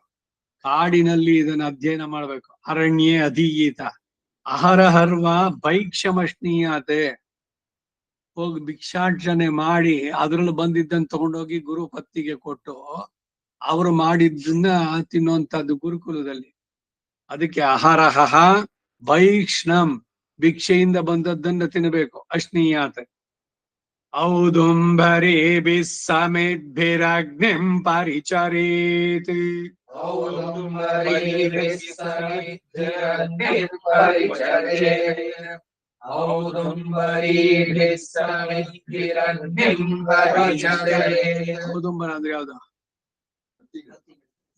ಕಾಡಿನಲ್ಲಿ ಇದನ್ನ ಅಧ್ಯಯನ ಮಾಡ್ಬೇಕು. ಅರಣ್ಯೇ ಅಧೀಯಿತ ಅಹರ ಹರ್ವ ಭೈಕ್ಷಮಶ್ನೀಯತೆ. ಹೋಗಿ ಭಿಕ್ಷಾಟನೆ ಮಾಡಿ ಅದ್ರಲ್ಲಿ ಬಂದಿದ್ದನ್ನು ತಗೊಂಡೋಗಿ ಗುರು ಪತ್ತಿಗೆ ಕೊಟ್ಟು ಅವರು ಮಾಡಿದ್ದನ್ನ ತಿನ್ನುವಂತದ್ದು ಗುರುಕುಲದಲ್ಲಿ. ಅದಕ್ಕೆ ಅಹರಹ ಭೈಕ್ಷ್ಣಂ, ಭಿಕ್ಷೆಯಿಂದ ಬಂದದ್ದನ್ನ ತಿನ್ನಬೇಕು. ಅಶ್ನೀಯಾತ ಔದುಂಬರಿ ಸಮಿದ್ಭಿರಗ್ನಿಂ ಪರಿಚರೇತ್ ಔದುಂಬರ ಅಂದ್ರೆ ಯಾವ್ದು?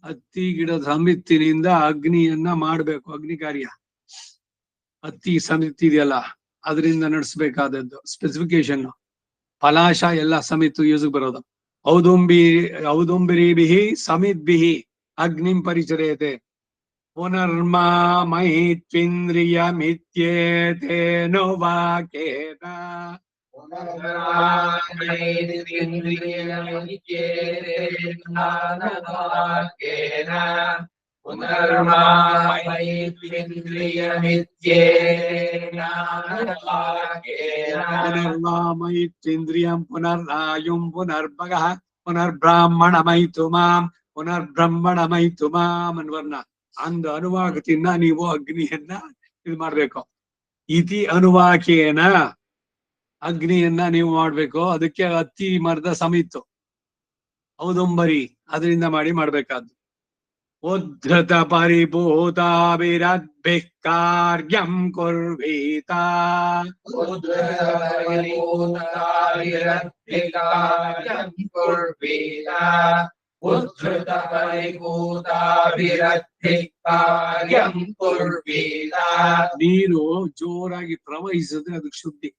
ಹತ್ತಿ ಗಿಡದ ಸಮಿತ್ತಿನಿಂದ ಅಗ್ನಿಯನ್ನ ಮಾಡ್ಬೇಕು. ಅಗ್ನಿ ಕಾರ್ಯ ಹತ್ತಿ ಸಮಿತಿ ಇದೆಯಲ್ಲ ಅದರಿಂದ ನಡೆಸಬೇಕಾದದ್ದು ಸ್ಪೆಸಿಫಿಕೇಶನ್. ಪಲಾಶ ಎಲ್ಲ ಸಮಿತ್ತು ಯೂಸ್ ಬರೋದು. ಔದುಂಬಿರಿಭಿಹಿ ಸಮಿದ್ಭಿಹಿ ಅಗ್ನಿಂ ಪರಿಚರ್ಯತೆ ಪುನರ್ಮಾಮೈತ್ವಿಂದ್ರಿಯಮಿತ್ಯೇತೇನೋ ವಾಕ್ಯೇನ ಪುನರ್ಮಾಮೈತ್ವಿಂದ್ರಿಯಂ ಪುನರಾಯುಂ ಪುನರ್ಭಗಃ ಪುನರ್ಬ್ರಾಹ್ಮಣಮೈತು ಮಾಂ ಪುನರ್ಬ್ರಹ್ಮಣಮೈತು ಮಾಂ ಅನ್ವರ್ಣ. ಅಂದು ಅನುವಾಕತಿನ ನೀವು ಅಗ್ನಿಯನ್ನ ಇದು ಮಾಡ್ಬೇಕು. ಇತಿ ಅನುವಾಕೇನ ಅಗ್ನಿಯನ್ನ ನೀವು ಮಾಡ್ಬೇಕು. ಅದಕ್ಕೆ ಹತ್ತಿ ಮರದ ಸಮಿತ್ತು ಔದುಂಬರಿ ಅದರಿಂದ ಮಾಡ್ಬೇಕಾದ್ದು. ಉದ್ಧತ ಪರಿಭೂತಾಭಿರದ್ಭಿಃ ಕಾರ್ಯಂ ಕುರ್ವೀತ ಉದ್ಧೃತ ಪರಿಭೂತಾಭಿರಥಿ ಕಾರ್ಯಂ ಕುರ್ವೀತ. ನೀರು ಜೋರಾಗಿ ಪ್ರವಹಿಸಿದ್ರೆ ಅದಕ್ಕೆ ಶುದ್ಧಿ.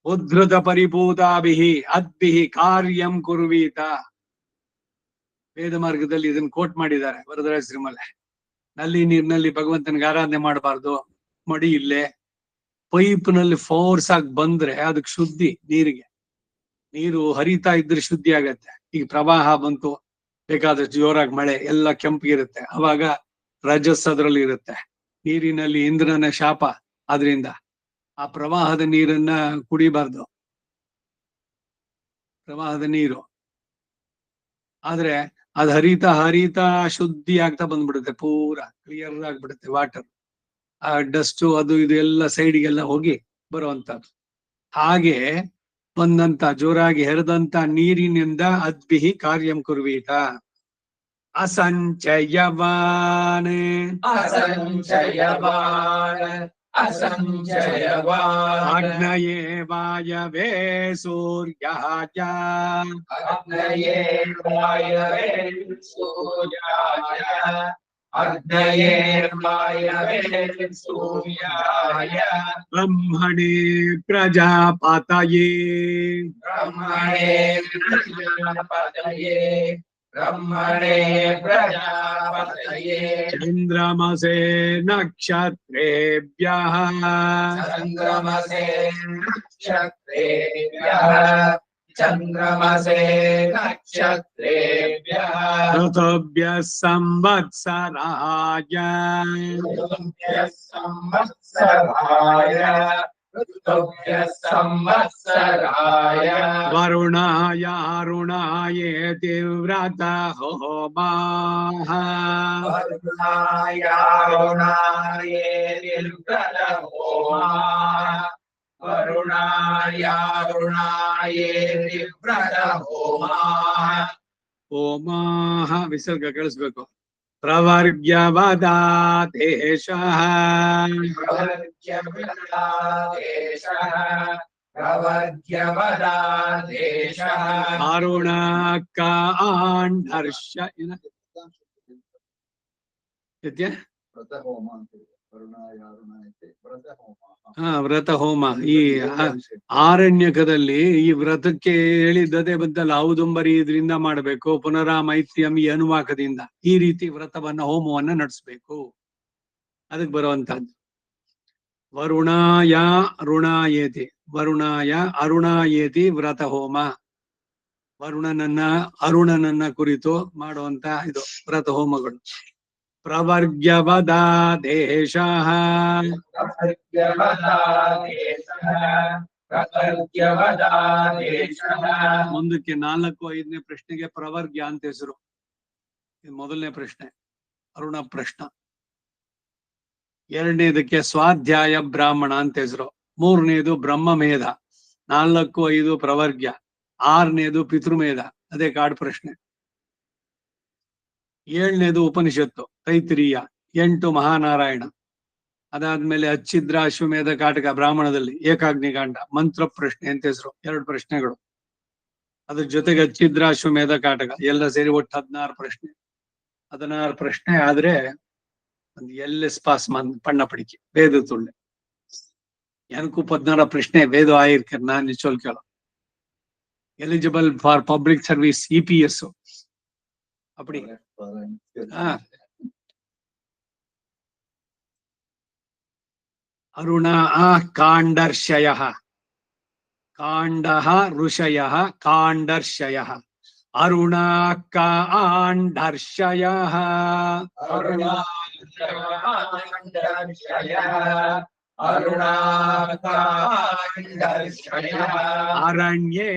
ಉದ್ಧೃತ ಪರಿಭೂತಾಭಿಹಿ ಅದ್ಭಿಹಿ ಕಾರ್ಯಂ ಕುರ್ವೀತ. ವೇದ ಮಾರ್ಗದಲ್ಲಿ ಇದನ್ನ ಕೋಟ್ ಮಾಡಿದ್ದಾರೆ ವರದರಾಜ ಶ್ರೀಮಲೆ. ನಲ್ಲಿ ನೀರಿನಲ್ಲಿ ಭಗವಂತನಿಗೆ ಆರಾಧನೆ ಮಾಡಬಾರ್ದು, ಮಡಿ ಇಲ್ಲೇ. ಪೈಪ್ ನಲ್ಲಿ ಫೋರ್ಸ್ ಆಗಿ ಬಂದ್ರೆ ಅದಕ್ಕೆ ಶುದ್ಧಿ. ನೀರು ಹರಿತಾ ಇದ್ರೆ ಶುದ್ಧಿ ಆಗತ್ತೆ. ಈಗ ಪ್ರವಾಹ ಬಂತು, ಬೇಕಾದಷ್ಟು ಜೋರಾಗಿ ಮಳೆ, ಎಲ್ಲ ಕೆಂಪಿಗಿರುತ್ತೆ, ಅವಾಗ ರಜಸ್ ಅದ್ರಲ್ಲಿ ಇರುತ್ತೆ. ನೀರಿನಲ್ಲಿ ಇಂದ್ರನ ಶಾಪ, ಆದ್ರಿಂದ ಆ ಪ್ರವಾಹದ ನೀರನ್ನ ಕುಡಿಬಾರ್ದು, ಪ್ರವಾಹದ ನೀರು. ಆದ್ರೆ ಅದು ಹರಿತಾ ಶುದ್ಧಿ ಆಗ್ತಾ ಬಂದ್ಬಿಡುತ್ತೆ, ಪೂರಾ ಕ್ಲಿಯರ್ ಆಗ್ಬಿಡುತ್ತೆ ವಾಟರ್. ಆ ಡಸ್ಟು ಅದು ಇದು ಎಲ್ಲ ಸೈಡ್ಗೆಲ್ಲ ಹೋಗಿ ಬರುವಂತದ್ದು. ಹಾಗೆ ಬಂದಂತ ಜೋರಾಗಿ ಹರಿದಂತ ನೀರಿನಿಂದ ಅದ್ಭಿಹಿ ಕಾರ್ಯಂ ಕುರ್ವೀತ. ಅಸಂಚಯವಾನ್ ಅಗ್ನಯೇ ವಾಯವೇ ಸೂರ್ಯಾಯ ಬ್ರಹ್ಮಣೇ ಪ್ರಜಾಪತಯೇ ಚಂದ್ರಮಸೇ ನಕ್ಷತ್ರೇಭ್ಯಃ ಋತುಭ್ಯಃ ಸಂವತ್ಸರಾಯ ವರುಣಾಯ ಅರುಣಾಯೇತಿ ವ್ರತ ಹೋಮಾಃ ಹೋಮಾಃ ವಿಸರ್ಗ ಕಳಿಸ್ಬೇಕು. ಪ್ರವರ್ಗ್ಯವದಾತೇಷಃ ಅರುಣಾಕ ಆಂಡರ್ಷ ವ್ರತ ಹೋಮ. ಈ ಆರಣ್ಯಕದಲ್ಲಿ ಈ ವ್ರತಕ್ಕೆ ಹೇಳಿದ್ದದೇ ಬದ್ದಲ್ಲ, ಔದುಂಬರಿ ಇದರಿಂದ ಮಾಡಬೇಕು, ಪುನರಾಮೈತ್ಯಂ ಈ ಅನುವಾಕದಿಂದ ಈ ರೀತಿ ವ್ರತವನ್ನ ಹೋಮವನ್ನ ನಡೆಸ್ಬೇಕು. ಅದಕ್ಕೆ ಬರುವಂತಹದ್ದು ವರುಣಾಯ ಅರುಣಾಯೇತಿ, ವರುಣಾಯ ಅರುಣಾಯೇತಿ ವ್ರತ ಹೋಮ. ಅರುಣನನ್ನ ಕುರಿತು ಮಾಡುವಂತ ಇದು ವ್ರತ ಹೋಮಗಳು. ಪ್ರವರ್ಗ್ಯವದಾದೇಶಃ ಮುಂದಕ್ಕೆ 4-5ನೇ ಪ್ರಶ್ನೆಗೆ ಪ್ರವರ್ಗ್ಯ ಅಂತ ಹೆಸರು. ಇದು ಮೊದಲನೇ ಪ್ರಶ್ನೆ, ಅರುಣ ಪ್ರಶ್ನ. 2ನೇದಕ್ಕೆ ಸ್ವಾಧ್ಯಾಯ ಬ್ರಾಹ್ಮಣ ಅಂತ ಹೆಸರು. 3ನೇದು ಬ್ರಹ್ಮಮೇಧ. 4-5 ಪ್ರವರ್ಗ್ಯ. 6ನೇದು ಪಿತೃಮೇಧ, ಅದೇ ಕಾಡು ಪ್ರಶ್ನೆ. 7ನೇದು ಉಪನಿಷತ್ತು ತೈತಿರೀಯ. 8 ಮಹಾನಾರಾಯಣ. ಅದಾದ್ಮೇಲೆ ಅಚ್ಛಿದ್ರ ಅಶ್ವಮೇಧ ಕಾಟಕ ಬ್ರಾಹ್ಮಣದಲ್ಲಿ ಏಕಾಗ್ನಿಕಾಂಡ. ಮಂತ್ರ ಪ್ರಶ್ನೆ ಅಂತ ಹೆಸರು. 2 ಪ್ರಶ್ನೆಗಳು. ಅದ್ರ ಜೊತೆಗೆ ಅಚ್ಛಿದ್ರ ಅಶ್ವಮೇಧ ಕಾಟಕ ಎಲ್ಲ ಸೇರಿ ಒಟ್ಟು 16 ಪ್ರಶ್ನೆ. 16 ಪ್ರಶ್ನೆ ಆದ್ರೆ ಒಂದು LS ಪಾಸ್ பண்ண படிக்க வேதத்துள்ள எனக்கு 16 ಪ್ರಶ್ನೆ வேத ஆயிருக்கு. நான் சொல்லிக்கலாம் eligible for public service EPS அப்படி. ಅರುಣ ಕಾಂಡರ್ಷಯಃ, ಕಾಂಡಃ ಋಷಯಃ ಕಾಂಡರ್ಷಯಃ. ಅರುಣಾಕಾಂಡರ್ಷಯಃ ಅರಣ್ಯೇ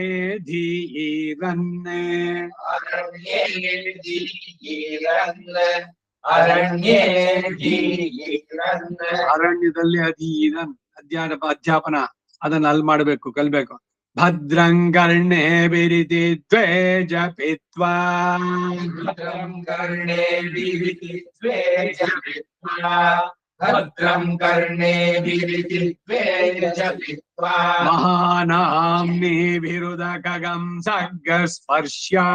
ಧೀರನ್ನೇ ಅರಣ್ಯದಲ್ಲಿ ಅಧೀನನ್ ಅಧ್ಯಾಪನ ಅದನ್ನ ಅಲ್ಲಿ ಮಾಡ್ಬೇಕು, ಕಲ್ಬೇಕು. ಭದ್ರಂಕರ್ಣೇ ಬಿರಿತಿ ದ್ವೇಜ ಪಿತ್ವಾ भद्रं कर्णेभिर्विद्वेजभित्वा महानाम्नीभिरुदकगं सर्गस्पर्श्या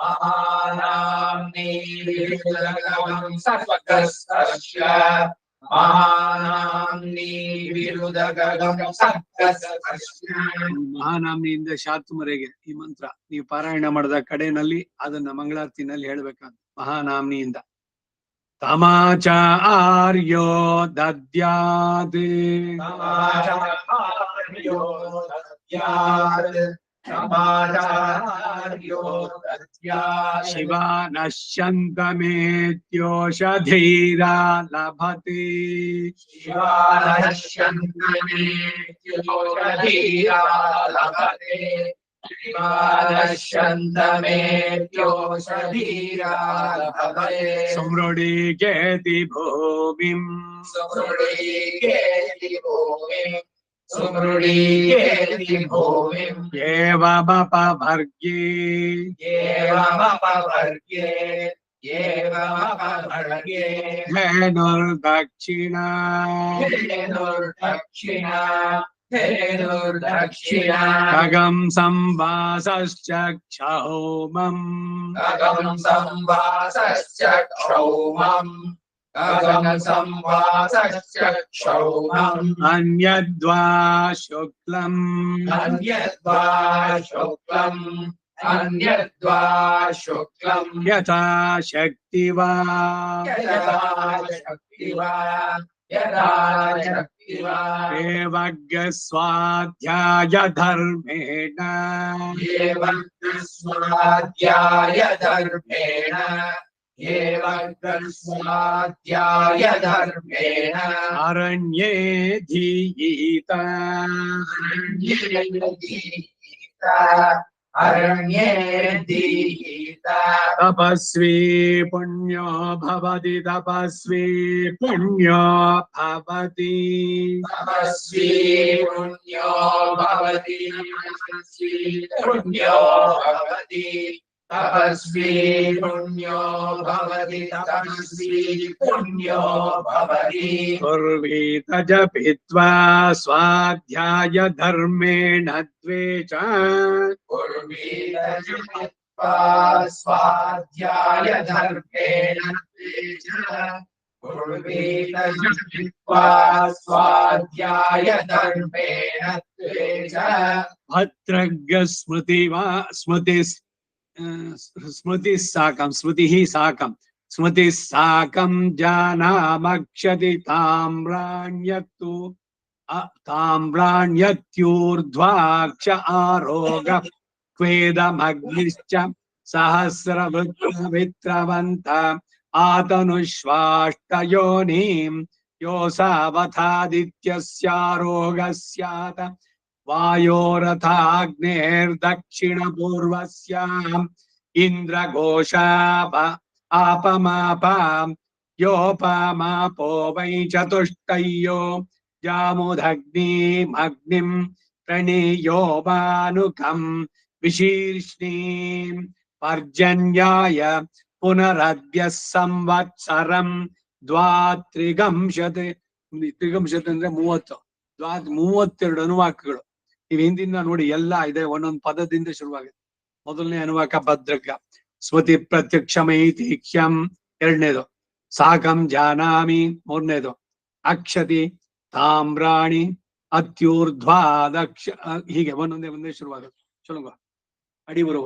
महानाम्नीभिरुदकं सर्गस्पर्श्य महानाम्नीभिरुदकं सर्गस्पर्श्य ಮಹಾನಾಮ್ನಿಯಿಂದ ಶಾತುಮರೆಗೆ ಈ ಮಂತ್ರ ನೀವು ಪಾರಾಯಣ ಮಾಡಿದ ಕಡೆನಲ್ಲಿ ಅದನ್ನ ಮಂಗಳಾರತಿನಲ್ಲಿ ಹೇಳ್ಬೇಕಾದ ಮಹಾನಾಮ್ನಿಯಿಂದ ತಮಾಚಾರ್ಯೋ ದದ್ಯಾತ್ समाचार्यो दद्यात् समाचार्यो दद्यात् ಶಿವ ನಶ್ಯಂತಮೇತ್ಯೋಷಧೀರಾ ಲಭತೆ शिवानश्यन्तमेत्योषधीरा लभते शिवानश्यन्तमेत्योषधीरा लभते ಸುಮೃಡಿಗೇತಿ ಭೂಮಿಂ सुमृडीकेति भूमिम् सुमृडीकेति भूमिम् ಏವಮಪಭರ್ಗೇ एवमपवर्गे एवमपवर्गे ಧೇನುರ್ದಕ್ಷಿಣಾ धेनुर्दक्षिणा धेनुर्दक्षिणा ಖಗಂ ಸಂವಾಸಶ್ಚ ಕ್ಷೌಮಂ खगं संवासश्च क्षौमम् खगं संवासश्च क्षौमम् ಅನ್ಯದ್ವಾ ಶುಕ್ಲಂ अन्यद्वा शुक्लम् अन्यद्वा शुक्लम् ಯಥಾ ಶಕ್ತಿ ವಾ यदा शक्ति वा यदा शक्ति वा ಏವಗ್ಗ ಸ್ವಾಧ್ಯಾಯ ಧರ್ಮೇಣ एवं स्वाध्याय धर्मेण एवं स्वाध्याय धर्मेण ಅರಣ್ಯೇ ಧೀಯಿತ अरण्ये दीहिता ತಪಸ್ವಿ ಪುಣ್ಯೋ ಭವತಿ ತಪಸ್ವಿ ಪುಣ್ಯೋ ಭವತಿ तपस्वी पुण्यो भवति तपस्वी पुण्यो भवति तपस्वी पुण्यो भवति तपस्वी पुण्यो भवति कुर्वीत जपित्वा स्वाध्याय धर्मेण द्वे च कुर्वीत जपित्वा स्वाध्याय धर्मेण कुर्वीत जपित्वा स्वाध्याय धर्मेण भद्रग् स्मृतिः साकं जानामक्षति ताम्राण्यत्यूर्ध्वाक्ष आरोग क्वेदमग्निश्च सहस्रवृत्रवन्त आतनुष्वाष्टयोनिं योऽसावथादित्यस्यारोगस्यात् वायोरथाग्नेर्दक्षिणपूर्वस्याम् इन्द्रघोषाप आपमापाम् योपमापो वै चतुष्टय्यो जामुदग्निमग्निम् प्रणीयो मानुकम् विशीर्ष्णीम् पर्जन्याय पुनरद्य संवत्सरम् ದ್ವಾತ್ರಿಗಂಶತೆ ಅಂದ್ರೆ 30 32 ಅನುವಾಕಗಳು. ನೀವು ಹಿಂದಿನ ನೋಡಿ ಎಲ್ಲ ಇದೆ, ಒಂದೊಂದು ಪದದಿಂದ ಶುರುವಾಗಿದೆ. ಮೊದಲನೇ ಅನುವಾಕ ಭದ್ರಗ, ಸ್ಮೃತಿ ಪ್ರತ್ಯಕ್ಷಮೈತಿಹ್ಯಂ ಎರಡನೇದು, ಸಾಕಂ ಜಾನಾಮಿ ಮೂರನೇದು, ಅಕ್ಷತಿ ತಾಮ್ರಾಣಿ ಅತ್ಯೂರ್ಧ್ವಾ ದಕ್ಷ, ಹೀಗೆ ಒಂದೊಂದೇ ಶುರುವಾಗುತ್ತೆ. ಚಲೋ ಅಡಿ ಬರುವ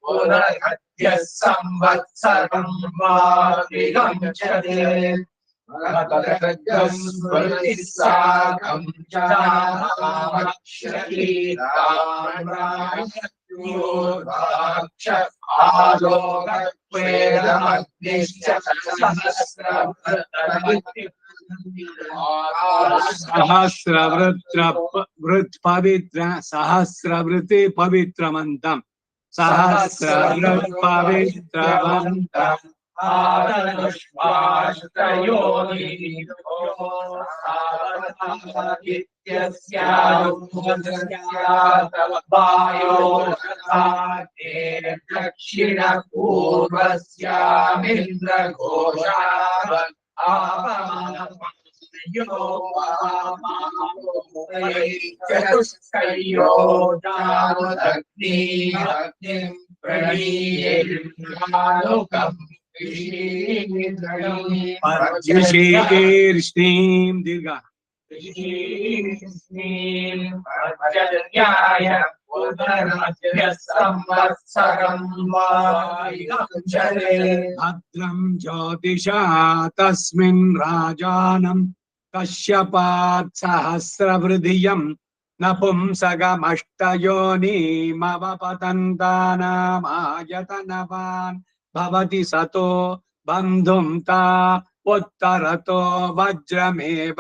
पुनरद्य संवत्सरं वा विगम्यते भद्रं स्मृतिस्साकं चाक्षीराक्ष आलोकत्वेदमग्निश्च सहस्रवृत् पवित्र सहस्रवृति पवित्रमन्तं सहस्रवृत् पवित्रमन्तं दक्षिण पूर्वस्यामिन्द्रघोषा चतुष्कयो जानुदग्निं प्रणीयेर्नुकम् शीर्ष्णीं दीर्घ पर्जन्याय पुनरद्य संवत्सरं वा विगम्यते भद्रं ज्योतिषा तस्मिन् राजानं कश्यपात् सहस्रवृधियं नपुंसकमष्टयोनिमवपतन्तानामायतनवान् भवति सतो बन्धुं ता उत्तरतो वज्रमेव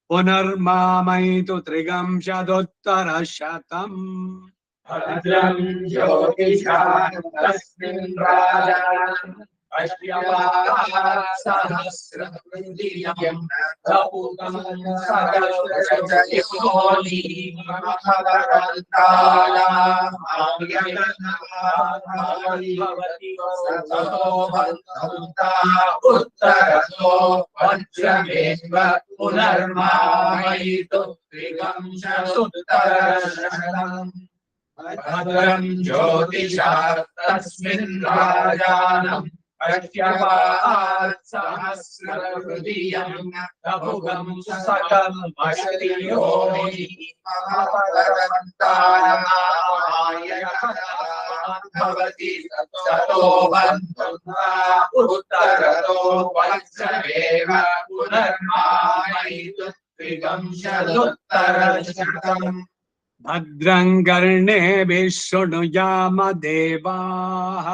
पुनर्मामयितु त्रिगंशदुत्तरशतम् भद्रं ज्योतिषा तस्मिन् राजानं कश्यपात् सहस्रवृधियं उत्तरतो वज्रमेव पुनर्मामयितु त्रिगंशदुत्तरशतम् भद्रं ज्योतिषा तस्मिन् राजानं कश्यपात् सहस्रवृधियं भवति ततो बन्धुं उत्तरतो वज्रमेव पुनर्मामयितु त्रिगंशदुत्तरशतम् भद्रं कर्णेभिः शृणुयाम देवाः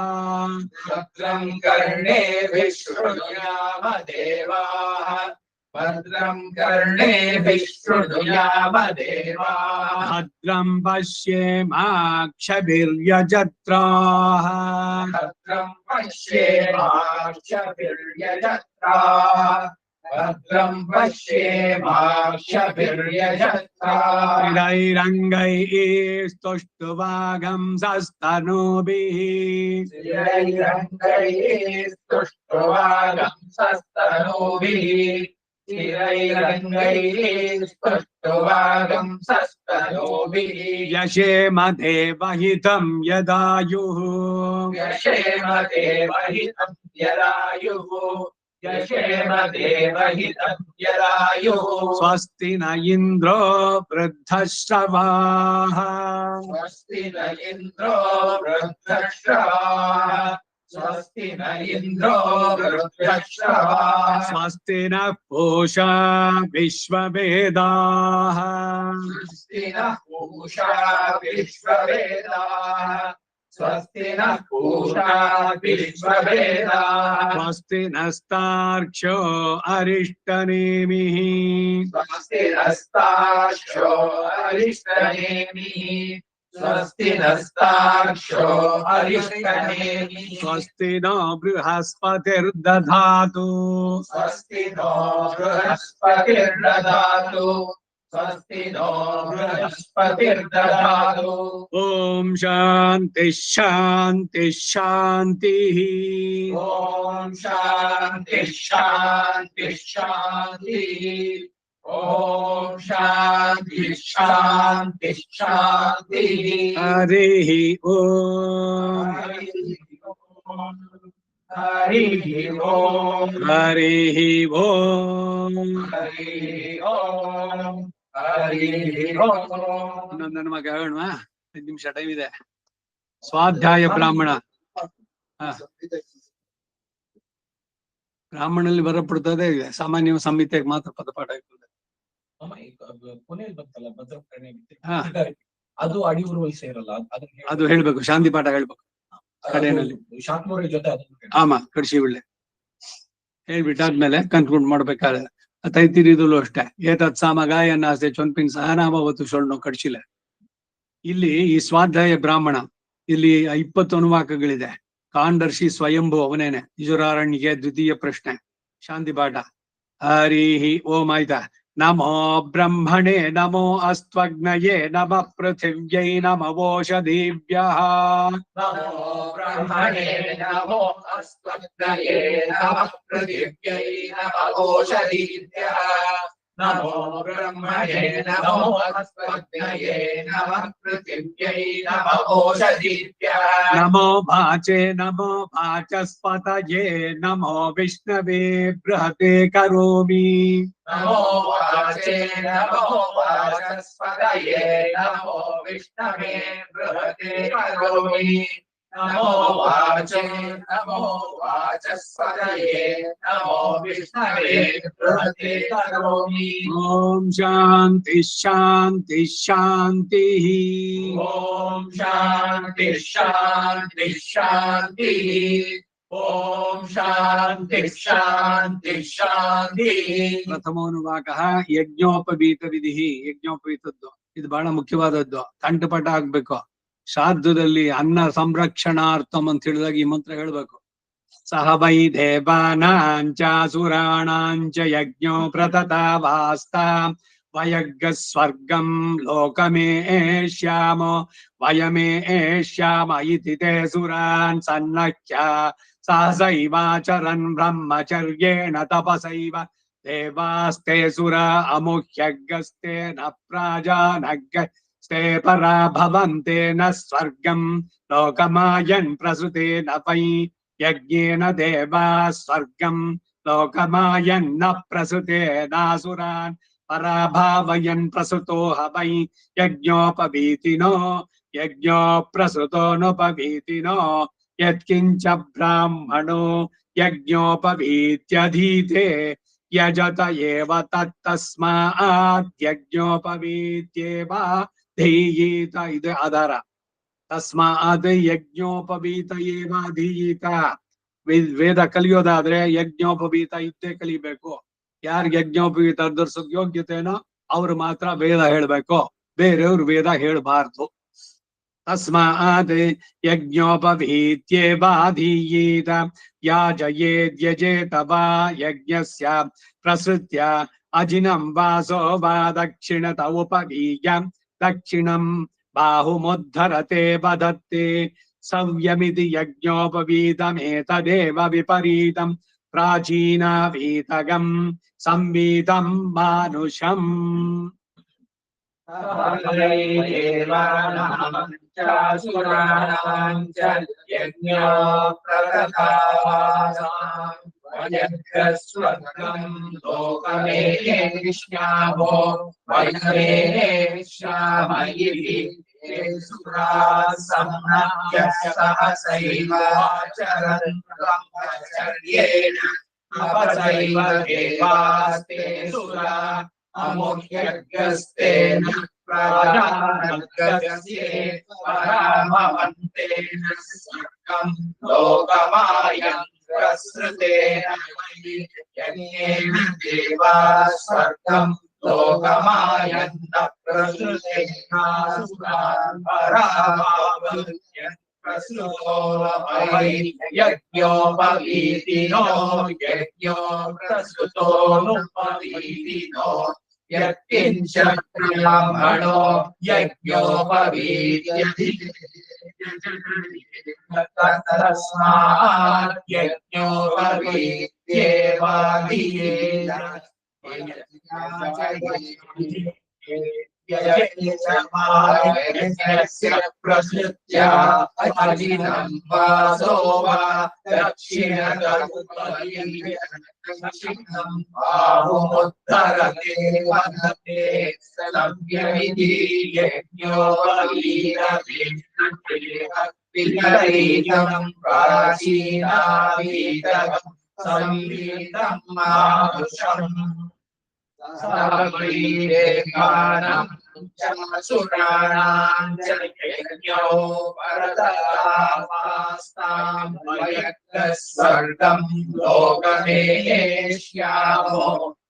भद्रं कर्णेभिः शृणुयाम देवाः भद्रं कर्णेभिः शृणुयाम देवाः भद्रं पश्येमाक्षभिर्यजत्राः भद्रं पश्येमाक्षभिर्यजत्राः भद्रं पश्येमाक्षभिर्यजत्राः स्थिरैरङ्गैस्तुष्टुवागं सस्तनूभिः स्थिरैरङ्गैस्तुष्टुवागं सस्तनूभिः स्थिरैरङ्गैस्तुष्टुवागं सस्तनूभिः यशेम देवहितं यदायुः यशेम देवहितं यदायुः यशेम देवहितं यदायुः स्वस्ति न इन्द्रो वृद्धश्रवाः स्वस्ति न इन्द्रो वृद्धश्रवाः स्वस्ति न इन्द्रो वृद्धश्रवाः स्वस्ति नः पूषा विश्ववेदाः स्वस्ति नः पूषा विश्ववेदाः स्वस्ति नः पूषा विश्ववेदाः स्वस्ति नस्तार्क्ष्यो अरिष्टनेमिः स्वस्ति नस्तार्क्ष्यो अरिष्टनेमिः स्वस्ति नस्तार्क्ष्यो अरिष्टनेमिः स्वस्ति नो बृहस्पतिर्दधातु स्वस्ति नो बृहस्पतिर्दधातु स्वस्ति नो बृहस्पतिर्दधातु ॐ शान्ति शान्ति शान्तिः ॐ शान्ति शान्ति शान्तिः ॐ शान्ति शान्ति शान्तिः हरिः ॐ हरिः ॐ हरिः ॐ हरिः ॐ हरिः ॐ ಇನ್ನೊಂದು ನಮಗೆ ಹೇಳೋಣ 5 ನಿಮಿಷ ಟೈಮ್ ಇದೆ ಸ್ವಾಧ್ಯಾಯ ಬ್ರಾಹ್ಮಣ ಹಾ ಬ್ರಾಹ್ಮಣಲ್ಲಿ ಬರಪಡುತ್ತದೆ ಸಾಮಾನ್ಯ ಸಂಹಿತೆಗೆ ಮಾತ್ರ ಪದಪಾಠ ಇರ್ತದೆ. ಕೊನೆಯಲ್ಲಿ ಬಂತಲ್ಲ ಭದ್ರಪ್ರಣೆ ಹಾ. ಅದು ಅಡಿಯೂರು ಸೇರಲ್ಲ, ಅದು ಹೇಳ್ಬೇಕು, ಶಾಂತಿ ಪಾಠ ಹೇಳ್ಬೇಕು ಕಡೆಯಲ್ಲಿ ಶಾಂತಮೂರ್ತಿ ಜೊತೆ ಆಮ ಕೃಷಿ ಒಳ್ಳೆ ಹೇಳ್ಬಿಟ್ಟಾದ್ಮೇಲೆ ಕನ್ಕ್ಲೂಡ್ ಮಾಡ್ಬೇಕಾದ್ರೆ ತೈತಿರಿದಲು ಅಷ್ಟೇ. ಏತತ್ ಸಾಮಗಾಯನ ಆಸೆ ಚೊನ್ಪಿನ್ ಸಹನಾಮವತ್ತು ಶೊಳ್ಳು ಕಡ್ಸಿಲ್ಲ. ಇಲ್ಲಿ ಈ ಸ್ವಾಧ್ಯಾಯ ಬ್ರಾಹ್ಮಣ ಇಲ್ಲಿ 20 ಅನುವಾಕಗಳಿದೆ. ಕಾಂಡರ್ಷಿ ಸ್ವಯಂಭು ಅವನೇನೆ. ಯಜುರಾರಣ್ಯಗೆ ದ್ವಿತೀಯ ಪ್ರಶ್ನೆ ಶಾಂತಿ ಪಾಠ. ಹರಿಹಿ ಓಂ ಆಯ್ತಾ. ನಮೋ ಬ್ರಹ್ಮಣೇ ನಮೋ ಅಸ್ತ್ವಗ್ನಯೇ ನಮ ಪೃಥಿವ್ಯೈ ನಮವೋಷಧೀಭ್ಯಃ. ನಮೋ ಬ್ರಹ್ಮಣೇ ನಮೋ ಅಸ್ತ್ವಗ್ನಯೇ ನಮಃ ಪೃಥಿವ್ಯೈ ನಮವೋಷಧೀಭ್ಯಃ. ನಮೋ ಬ್ರಹ್ಮಣೇ ನಮೋ ಅಸ್ತ್ವಗ್ನಯೇ ನಮಃ ಪೃಥಿವ್ಯೈ ನಮವೋಷಧೀಭ್ಯಃ. ನಮೋ ವಾಚೇ ನಮೋ ವಾಚಸ್ಪತಯೇ ನಮೋ ವಿಷ್ಣವೇ ಬೃಹತೆ ಕರೋಮಿ. ನಮೋ ವಾಚೇ ನಮೋ ವಾಚಸ್ಪತಯೇ ನಮೋ ವಿಷ್ಣವೇ ಬೃಹತೆ ಕರೋಮಿ. ನಮೋ ವಾಚೇ ನಮೋ ವಾಚಸ್ಪತಯೇ ನಮೋ ವಿಷ್ಣವೇ ಬೃಹತೆ ಕರೋಮಿ. ಓಂ ಶಾಂತಿ ಶಾಂತಿ ಶಾಂತಿ. ಓಂ ಶಾಂತಿ ಶಾಂತಿ ಶಾಂತಿ. ಓಂ ಶಾಂತಿ ಶಾಂತಿ ಶಾಂತಿ. ಪ್ರಥಮೋನುವಾಕಃ ಯಜ್ಞೋಪವೀತ ವಿಧಿ. ಯಜ್ಞೋಪವೀತದ್ದು ಇದು ಬಹಳ ಮುಖ್ಯವಾದದ್ದು. ಕಂಠಪಾಠ ಆಗ್ಬೇಕು. ಶ್ರಾದ್ದದಲ್ಲಿ ಅನ್ನ ಸಂರಕ್ಷಣಾರ್ಥಂ ಅಂತ ಹೇಳಿದಾಗ ಈ ಮಂತ್ರ ಹೇಳ್ಬೇಕು. ಸಹ ವೈ ದೇವಾನಾಂಚ ಸುರಾಣಾಂಚ ಯಜ್ಞೋ ಪ್ರತತಾವಾಸ್ತಾ ವಯಗ್ಗ ಸ್ವರ್ಗಂ ಲೋಕಮೇಷ್ಯಾಮೋ ವಯಮೇಷ್ಯಾಮ ಇತಿ ತೇ ಸುರಾನ್ ಸನ್ನಖ್ಯ ಸಹಸೈವಾಚರನ್ ಬ್ರಹ್ಮಚರ್ಯೇಣ ತಪಸೈವ ದೇವಾಸ್ತೆ ಸುರ ಅಮುಹ್ಯಗ್ಗಸ್ತೆ ನ ಪ್ರಾಜಾನಗ್ಗಸ್ತೆ ಪರಾ ಭವಂತೆ ನ ಸ್ವರ್ಗಂ ಲೋಕಮಾಯನ್ ಪ್ರಸುತೆ ನ ವೈ ಯಜ್ಞೇನ ದೇವಾ ಸ್ವರ್ಗಂ ಲೋಕಮಾಯನ್ನ ಪ್ರಸುತೆ ನಾಸುರಾನ್ ಪರಾಭಾವಯನ್ ಪ್ರಸುತೋ ಹ ವೈ ಯಜ್ಞೋಪವೀತಿನೋ ಯಜ್ಞೋ ಪ್ರಸುತೋ ನೋಪವೀತಿನೋ ಯತ್ಕಿಂಚ ಬ್ರಾಹ್ಮಣೋ ಯಜ್ಞೋಪವೀತ್ಯಧೀತೆ ಯಜತ ಏವ ತತ್ತಸ್ಮಾತ್ ಯಜ್ಞೋಪವೀತ್ಯೇವ ಧೀಯೀತ. ಇದು ಆಧಾರ. ತಸ್ಮಾತ್ ಯಜ್ಞೋಪವೀತ ಏವ ಧೀಯೀತ. ವೇದ ಕಲಿಯೋದಾದ್ರೆ ಯಜ್ಞೋಪವೀತ ಇದ್ದೇ ಕಲಿಬೇಕು. ಯಾರಿಗೆ ಯಜ್ಞೋಪವೀತ ಧರಿಸೋಕ್ ಯೋಗ್ಯತೆನೋ ಅವ್ರು ಮಾತ್ರ ವೇದ ಹೇಳ್ಬೇಕು, ಬೇರೆಯವ್ರು ವೇದ ಹೇಳ್ಬಾರ್ದು. ತಸ್ಮಾತ್ ಯಜ್ಞೋಪವೀತ್ಯೇವ ಧೀಯೀತ ಯಾಜಯೇದ್ಯಜೇತ ವಾ ಯಜ್ಞಸ್ಯ ಪ್ರಸೃತ್ಯ ಅಜಿನಂ ವಾಸೋ ವಾ ದಕ್ಷಿಣತ ಉಪವೀಯ ದಕ್ಷಿಣಂ ಬಾಹುಮುದ್ಧರತೆ ವದತ್ತೆ ಸವ್ಯಮಿತಿ ಯಜ್ಞೋಪವೀತಮೇತದೇವ ವಿಪರೀತಂ ಪ್ರಾಚೀನವೀತಗಂ ಸಂವೀತಂ ಮಾನುಷಂ. ಸುರಾಣಾಂಚ ಯಜ್ಞೋ ಪ್ರತತಾವಾಸಾಂ ವಯಗ್ಗಸ್ವರ್ಗಂ ಲೋಕಮೇಷ್ಯಾಮೋ ವಯಮೇಷ್ಯಾಮ ಇತಿ ತೇ ಸುರಾಃ ಸನ್ನಖ್ಯ ಸಹಸೈವಾಚರನ್ ಬ್ರಹ್ಮಚರ್ಯೇಣ ತಪಸೈವ ದೇವಾಸ್ತೆ ಸುರಾ ಅಮುಹ್ಯಗ್ಗಸ್ತೆ ನ ಪ್ರಾಜಾನಗ್ಗಸ್ತೆ ಪರಾಭವಂತೆ ನ ಸ್ವರ್ಗಂ ಲೋಕಮಾಯನ್ ಪ್ರಸೃತೆ ಯಜ್ಞೇನ ದೇವಾ ಸ್ವರ್ಗಂ ಲೋಕಮಾಯನ್ನ ಪ್ರಸೃತೆ ನಾಸುರಾನ್ ಪರಾಭವಂತೆ ಪ್ರಸೃತೋ ವೈ ಯಜ್ಞೋಪವೀತಿನೋ ಯಜ್ಞೋ ಪ್ರಸೃತೋ ನುಪವೀತಿನೋ ಯತ್ಕಿಂಚ ಬ್ರಾಹ್ಮಣೋ ತಸ್ಮಾತ್ ಯಜ್ಞೋಪವೀತ್ಯೇವ ಧೀಯೇತ ಪ್ರಸೃತ್ಯ ಅಜಿನಂ ವಾಸೋ ವಾ ದಕ್ಷಿಣತ ಉಪವೀಯ ದಕ್ಷಿಣಂ ಬಾಹುಮುದ್ಧರತೆ ವದತೆ ಸವ್ಯಮಿತಿ ಯಜ್ಞೋಪವೀತಮೇತದೇವ विपरीतं प्राचीनावीतकं संवीतं मानुषम् सर्वैरेकानां च सुराणां च यज्ञो वरदतामास्तां वयस्वर्गं लोकमेष्यामो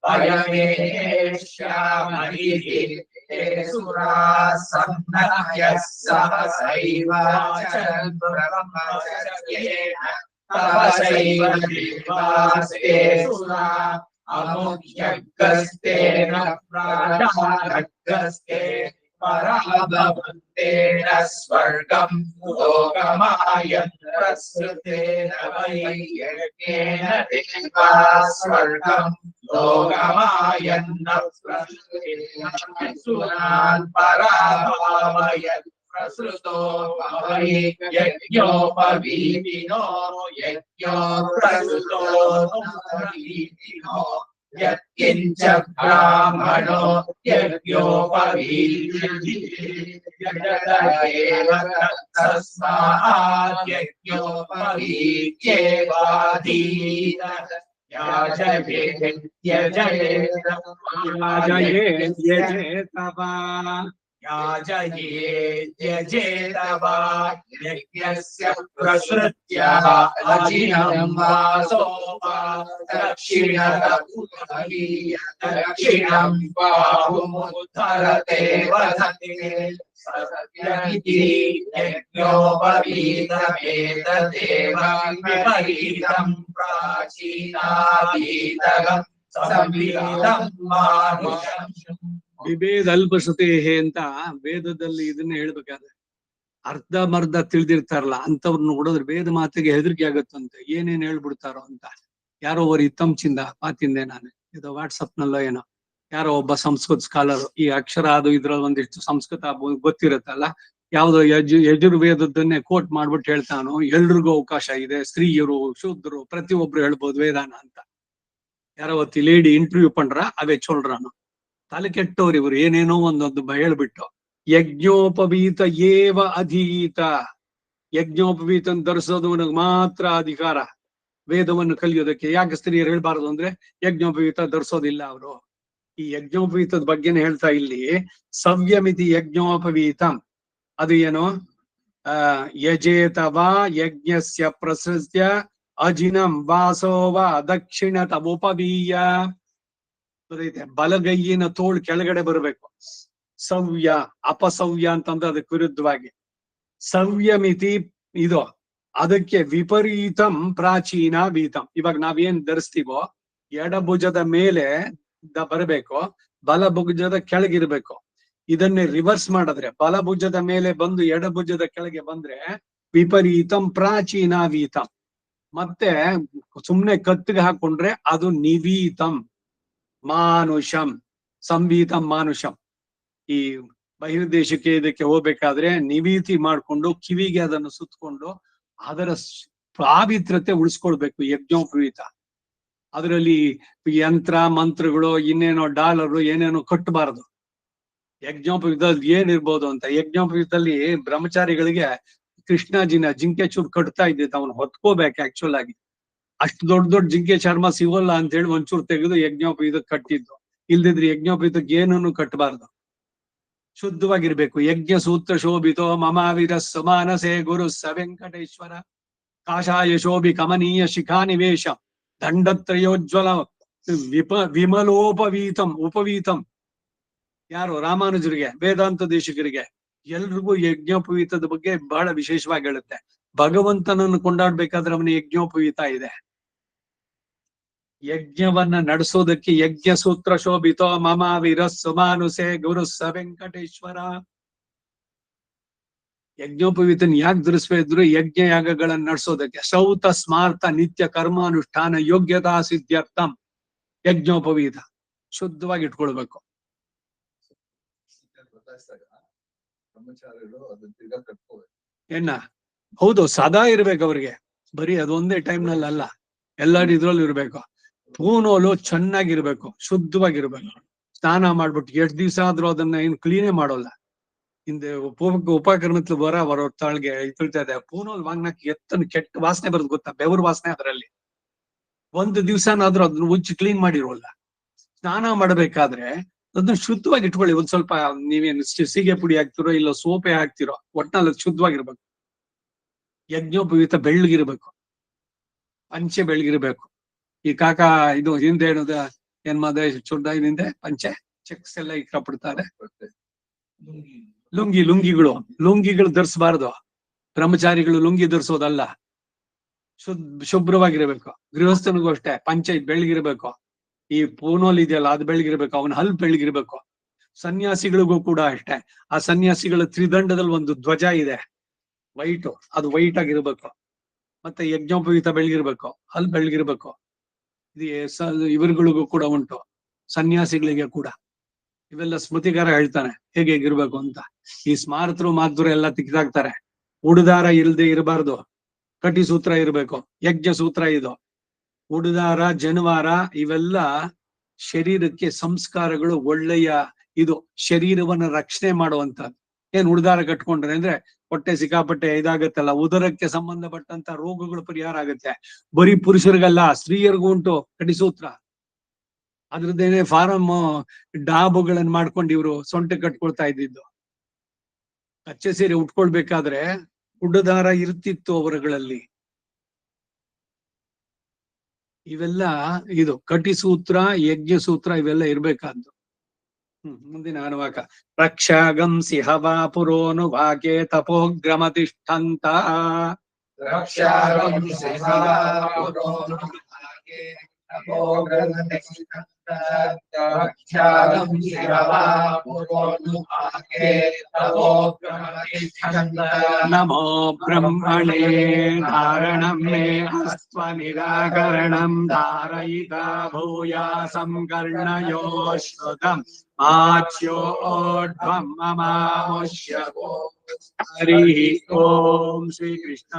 वयमेष्यामहि ते सुराः सन्नह्यः सहसैव च ब्रह्मचर्येण तपसैव देवास्ते सुराः अमुख्यगस्तेन प्राणागस्ते पराभवन्तेन स्वर्गं लोकमायं प्रसृतेन वै यज्ञेन देवा स्वर्गं लोकमायन्न प्रसृतेन सुरान् पराभावयन् प्रसृतो वै यज्ञोपवीतिनो यज्ञो प्रसृतो यत्किञ्च ब्राह्मणो यज्ञोपवीत्येव तस्मात् यज्ञोपवीत्येवाधीन याजयेत्यजेतवा यज्ञस्य प्रसृत्या अजिनं वासो वा दक्षिणं बाहुमुद्धरते वदते सत्यमिति यज्ञोपवीतमेतदेव विपरीतं प्राचीनावीतकं संविदं मानुषम् ವಿಭೇದ ಅಲ್ಪಶ್ರುತೇಹೇ ಅಂತ ವೇದದಲ್ಲಿ ಇದನ್ನ ಹೇಳ್ಬೇಕಾದ್ರೆ ಅರ್ಧಮರ್ಧ ತಿಳಿದಿರ್ತಾರಲ್ಲ ಅಂತವ್ರನ್ನ ನೋಡಿದ್ರೆ ವೇದ ಮಾತಿಗೆ ಹೆದರಿಕೆ ಆಗುತ್ತಂತೆ ಏನೇನ್ ಹೇಳ್ಬಿಡ್ತಾರೋ ಅಂತ. ಯಾರೋ ಒಬ್ಬರು ಇತ್ತಂಚಿಂದ ಪಾತಿಂದೆ ನಾನು ಇದು ವಾಟ್ಸಪ್ ನಲ್ಲೋ ಏನೋ ಯಾರೋ ಒಬ್ಬ ಸಂಸ್ಕೃತ ಸ್ಕಾಲರ್ ಈ ಅಕ್ಷರ ಅದು ಇದ್ರಲ್ಲಿ ಒಂದಿಷ್ಟು ಸಂಸ್ಕೃತ ಗೊತ್ತಿರುತ್ತಲ್ಲ ಯಾವ್ದೋ ಯಜುರ್ವೇದದ್ದನ್ನೇ ಕೋಟ್ ಮಾಡ್ಬಿಟ್ಟು ಹೇಳ್ತಾನೋ ಎಲ್ರಿಗೂ ಅವಕಾಶ ಇದೆ, ಸ್ತ್ರೀಯರು ಶೂದ್ರರು ಪ್ರತಿಯೊಬ್ರು ಹೇಳ್ಬೋದು ವೇದಾನ ಅಂತ. ಯಾರೋ ಒತ್ತಿ ಲೇಡಿ ಇಂಟರ್ವ್ಯೂ ಪಂಡ್ರ ಅವೇ ಚೊಲ್ರಾನು ತಲೆ ಕೆಟ್ಟವ್ರು ಇವ್ರು ಏನೇನೋ ಒಂದೊಂದು ಹೇಳ್ಬಿಟ್ಟು ಯಜ್ಞೋಪವೀತ ಏವ ಅಧೀತ, ಯಜ್ಞೋಪವೀತನ್ ಧರಿಸೋದವನಿಗೆ ಮಾತ್ರ ಅಧಿಕಾರ ವೇದವನ್ನು ಕಲಿಯೋದಕ್ಕೆ. ಯಾಕೆ ಸ್ತ್ರೀಯರು ಹೇಳ್ಬಾರ್ದು ಅಂದ್ರೆ ಯಜ್ಞೋಪವೀತ ಧರಿಸೋದಿಲ್ಲ ಅವರು. ಈ ಯಜ್ಞೋಪವೀತದ ಬಗ್ಗೆನೇ ಹೇಳ್ತಾ ಇಲ್ಲಿ ಸವ್ಯಮಿತಿ ಯಜ್ಞೋಪವೀತಂ ಅದು ಏನು ಯಜೇತವಾ ಯಜ್ಞಸ್ಯ ಪ್ರಸೃತ್ಯ ಅಜಿನಂ ವಾಸೋವ ದಕ್ಷಿಣತ ಉಪವೀಯ ಬರೈತೆ. ಬಲಗೈಯಿನ ತೋಳು ಕೆಳಗಡೆ ಬರಬೇಕು. ಸವ್ಯ ಅಪಸವ್ಯ ಅಂತಂದ್ರೆ ಅದಕ್ಕೆ ವಿರುದ್ಧವಾಗಿ ಸವ್ಯಮಿತಿ ಇದು ಅದಕ್ಕೆ ವಿಪರೀತಂ ಪ್ರಾಚೀನ ವೀತಂ. ಇವಾಗ ನಾವೇನ್ ಧರಿಸ್ತೀವೋ ಎಡಭುಜದ ಮೇಲೆ ಬರಬೇಕು, ಬಲಭುಜದ ಕೆಳಗಿರ್ಬೇಕು. ಇದನ್ನೇ ರಿವರ್ಸ್ ಮಾಡಿದ್ರೆ ಬಲಭುಜದ ಮೇಲೆ ಬಂದು ಎಡಭುಜದ ಕೆಳಗೆ ಬಂದ್ರೆ ವಿಪರೀತಂ ಪ್ರಾಚೀನ ವೀತಂ. ಮತ್ತೆ ಸುಮ್ನೆ ಕತ್ತಿಗೆ ಹಾಕೊಂಡ್ರೆ ಅದು ನಿವೀತಂ ಮಾನುಷಂ ಸಂವೀತಂ ಮಾನುಷಂ. ಈ ಬಹಿರ್ದೇಶಕ್ಕೆ ಇದಕ್ಕೆ ಹೋಗ್ಬೇಕಾದ್ರೆ ನಿವೀತಿ ಮಾಡ್ಕೊಂಡು ಕಿವಿಗೆ ಅದನ್ನು ಸುತ್ತಕೊಂಡು ಅದರ ಪಾವಿತ್ರತೆ ಉಳಿಸ್ಕೊಳ್ಬೇಕು ಯಜ್ಞೋಪವೀತ. ಅದರಲ್ಲಿ ಯಂತ್ರ ಮಂತ್ರಗಳು ಇನ್ನೇನೋ ಡಾಲರು ಏನೇನೋ ಕಟ್ಟಬಾರದು. ಯಜ್ಞೋಪವೀತದಲ್ಲಿ ಏನಿರ್ಬೋದು ಅಂತ. ಯಜ್ಞೋಪವೀತದಲ್ಲಿ ಬ್ರಹ್ಮಚಾರಿಗಳಿಗೆ ಕೃಷ್ಣಾಜಿನ ಜಿಂಕೆ ಚೂರು ಕಟ್ತಾ ಇದ್ದಿತ್ತು, ಅವನು ಹೊತ್ಕೋಬೇಕು ಆಕ್ಚುಲ್ ಆಗಿ. ಅಷ್ಟು ದೊಡ್ಡ ದೊಡ್ಡ ಜಿಂಕೆ ಚರ್ಮ ಸಿಗೋಲ್ಲ ಅಂತ ಹೇಳಿ ಒಂಚೂರು ತೆಗೆದು ಯಜ್ಞೋಪವೀತಕ್ಕೆ ಕಟ್ಟಿದ್ದು. ಇಲ್ದಿದ್ರೆ ಯಜ್ಞೋಪವೀತಕ್ಕೆ ಏನನ್ನು ಕಟ್ಟಬಾರ್ದು, ಶುದ್ಧವಾಗಿರ್ಬೇಕು. ಯಜ್ಞ ಸೂತ್ರ ಶೋಭಿತೋ ಮಮಾವಿರ ಸಮಾನಸೆ ಗುರು ಸ ವೆಂಕಟೇಶ್ವರ ಕಾಷಾಯ ಶೋಭಿ ಕಮನೀಯ ಶಿಖಾನಿವೇಶ ದಂಡತ್ರಯೋಜ್ವಲ ವಿಮಲೋಪವೀತಂ ಉಪವೀತಂ. ಯಾರು ರಾಮಾನುಜರಿಗೆ ವೇದಾಂತ ದೇಶಿಕರಿಗೆ ಎಲ್ರಿಗೂ ಯಜ್ಞೋಪವೀತದ ಬಗ್ಗೆ ಬಹಳ ವಿಶೇಷವಾಗಿ ಹೇಳುತ್ತೆ. ಭಗವಂತನನ್ನು ಕೊಂಡಾಡ್ಬೇಕಾದ್ರೆ ಅವನ ಯಜ್ಞೋಪವೀತ ಇದೆ. ಯಜ್ಞವನ್ನ ನಡೆಸೋದಕ್ಕೆ ಯಜ್ಞ ಸೂತ್ರ ಶೋಭಿತೋ ಮಮ ವಿರಸ್ಸುಮಾನುಸೆ ಗುರು ಸ ವೆಂಕಟೇಶ್ವರ. ಯಜ್ಞೋಪವೀತನ ಯಾಕೆ ಧರಿಸ್ಬೇಕಿದ್ರು ಯಜ್ಞ ಯಾಗಗಳನ್ನ ನಡೆಸೋದಕ್ಕೆ. ಸೌತ ಸ್ಮಾರ್ಥ ನಿತ್ಯ ಕರ್ಮಾನುಷ್ಠಾನ ಯೋಗ್ಯತಾ ಸಿದ್ಧ್ಯರ್ಥಂ ಯಜ್ಞೋಪವೀತ ಶುದ್ಧವಾಗಿ ಇಟ್ಕೊಳ್ಬೇಕು. ಏನ ಹೌದು, ಸದಾ ಇರ್ಬೇಕು ಅವ್ರಿಗೆ. ಬರೀ ಅದೊಂದೇ ಟೈಮ್ ನಲ್ಲಿ ಅಲ್ಲ, ಎಲ್ಲಾರು ಇದ್ರಲ್ಲೂ ಇರ್ಬೇಕು. ಪೂನೋಲು ಚೆನ್ನಾಗಿರ್ಬೇಕು, ಶುದ್ಧವಾಗಿರ್ಬೇಕು. ಸ್ನಾನ ಮಾಡ್ಬಿಟ್ಟು ಎಷ್ಟ್ ದಿವ್ಸ ಆದ್ರೂ ಅದನ್ನ ಏನ್ ಕ್ಲೀನೇ ಮಾಡೋಲ್ಲ. இந்த ಉಪಕರಣத்துல ಬರ ತಾಳ್ಗೆ ಇಳ್ತಾ ಇದೆ. ಪೂನಲ್ ವಾಂಗ್ನಾಕ್ ಎತ್ತನ ಕೆಟ್ಟ ವಾಸನೆ ಬರೋದು ಗೊತ್ತಾ? ಬೆವರು ವಾಸನೆ ಅದರಲ್ಲಿ. ಒಂದು ದಿವ್ಸನಾದ್ರೂ ಅದನ್ನ ಉಜ್ಜಿ ಕ್ಲೀನ್ ಮಾಡಿರೋಲ್ಲ. ಸ್ನಾನ ಮಾಡ್ಬೇಕಾದ್ರೆ ಅದನ್ನ ಶುದ್ಧವಾಗಿ ಇಟ್ಕೊಳ್ಳಿ. ಒಂದ್ ಸ್ವಲ್ಪ ನೀವೇನು ಸೀಗೆ ಪುಡಿ ಹಾಕ್ತಿರೋ ಇಲ್ಲ ಸೋಪೆ ಹಾಕ್ತಿರೋ, ಒಟ್ನಲ್ಲಿ ಅದು ಶುದ್ಧವಾಗಿರ್ಬೇಕು. ಯಜ್ಞೋಪವೀತ ಬೆಳ್ಳಗಿರ್ಬೇಕು, ಪಂಚೆ ಬೆಳ್ಳಗಿರ್ಬೇಕು. ಈ ಕಾಕ ಇದು ಹಿಂದೆ ಏನದ ಏನ್ ಮಾದ ಚುಡ್ಡ ಹಿಂದೆ ಪಂಚೆ ಚೆಕ್ಸ್ ಎಲ್ಲ ಇಟ್ಕೊಬಿಡ್ತಾರೆ. ಲುಂಗಿಗಳು ಧರಿಸಬಾರ್ದು. ಬ್ರಹ್ಮಚಾರಿಗಳು ಲುಂಗಿ ಧರಿಸೋದಲ್ಲ, ಶುಭ್ರವಾಗಿರ್ಬೇಕು. ಗೃಹಸ್ಥನಿಗೂ ಅಷ್ಟೇ ಪಂಚೆ ಬೆಳ್ಳಗಿರ್ಬೇಕು. ಈ ಪೂನೋಲ್ ಇದೆಯಲ್ಲ ಅದು ಬೆಳ್ಳಗಿರ್ಬೇಕು, ಅವನ ಹಲ್ ಬೆಳ್ಳಗಿರ್ಬೇಕು. ಸನ್ಯಾಸಿಗಳಿಗೂ ಕೂಡ ಅಷ್ಟೇ. ಆ ಸನ್ಯಾಸಿಗಳ ತ್ರಿದಂಡದಲ್ಲಿ ಒಂದು ಧ್ವಜ ಇದೆ, ವೈಟ್, ಅದು ವೈಟ್ ಆಗಿರ್ಬೇಕು. ಮತ್ತೆ ಯಜ್ಞೋಪವೀತ ಬೆಳ್ಳಗಿರ್ಬೇಕು, ಹಲ್ ಬೆಳ್ಳಗಿರ್ಬೇಕು. ಇವರುಗಳಿಗೂ ಕೂಡ ಉಂಟು, ಸನ್ಯಾಸಿಗಳಿಗೆ ಕೂಡ. ಇವೆಲ್ಲ ಸ್ಮೃತಿಕಾರ ಹೇಳ್ತಾನೆ ಹೇಗಿರ್ಬೇಕು ಅಂತ. ಈ ಸ್ಮಾರತರು ಮಾತೃರು ಎಲ್ಲ ತಿಕ್ಕಾಕ್ತಾರೆ. ಉಡುದಾರ ಇಲ್ದೆ ಇರಬಾರ್ದು, ಕಟಿ ಸೂತ್ರ ಇರ್ಬೇಕು, ಯಜ್ಞ ಸೂತ್ರ ಇದು. ಉಡುದಾರ, ಜನವಾರ ಇವೆಲ್ಲ ಶರೀರಕ್ಕೆ ಸಂಸ್ಕಾರಗಳು, ಒಳ್ಳೆಯ ಇದು ಶರೀರವನ್ನ ರಕ್ಷಣೆ ಮಾಡುವಂತದ್ದು. ಏನ್ ಉಡುದಾರ ಕಟ್ಕೊಂಡ್ರೆ ಅಂದ್ರೆ ಹೊಟ್ಟೆ ಸಿಕ್ಕಾಪಟ್ಟೆ ಇದಾಗತ್ತಲ್ಲ, ಉದರಕ್ಕೆ ಸಂಬಂಧಪಟ್ಟಂತ ರೋಗಗಳು ಪರಿಹಾರ ಆಗುತ್ತೆ. ಬರೀ ಪುರುಷರಿಗಲ್ಲ, ಸ್ತ್ರೀಯರಿಗೂ ಉಂಟು ಕಟಿಸೂತ್ರ. ಅದ್ರದ್ದೇನೆ ಫಾರಂ ಡಾಬುಗಳನ್ನ ಮಾಡ್ಕೊಂಡು ಇವ್ರು ಸೊಂಟೆ ಕಟ್ಕೊಳ್ತಾ ಇದ್ದಿದ್ದು. ಕಚ್ಚೆ ಸೀರೆ ಉಟ್ಕೊಳ್ಬೇಕಾದ್ರೆ ಉಡುದಾರ ಇರ್ತಿತ್ತು ಅವರುಗಳಲ್ಲಿ. ಇವೆಲ್ಲ ಇದು ಕಟಿಸೂತ್ರ, ಯಜ್ಞ ಸೂತ್ರ ಇವೆಲ್ಲ ಇರ್ಬೇಕಾದ್ದು. ಮುಂದಿನ ಅನುವಾಕ. ರಕ್ಷಾಗಂ ಸಿಹವಾ ಪುರೋನು ವಾಕೆ ತಪೋಗ್ರಮತಿಷ್ಠಂತ. ರಕ್ಷಾಗಂ ಸಿಹವಾ ಪುರೋನು ವಾಕೆ ರಕ್ಷಾಗಂ ಶಿರವಾ ಪುರೋನು ವಾಕೆ ತಪೋಗ್ರಮತಿಷ್ಠಂತ. ನಮೋ ಬ್ರಹ್ಮಣೇ ಧಾರಣಂ ಮೇ ಹಸ್ತ್ವ ನಿರಾಕರಣಂ ಧಾರಯಿತಾ ಭೂಯಾಸಂ ಕರ್ಣಯೋ ಶ್ರುತಂ ಆಚ್ಯೋಡ್ವಂ ಮಮಾಮುಷ್ಯವೋ. ಹರಿ ಓಂ ಶ್ರೀ ಕೃಷ್ಣ.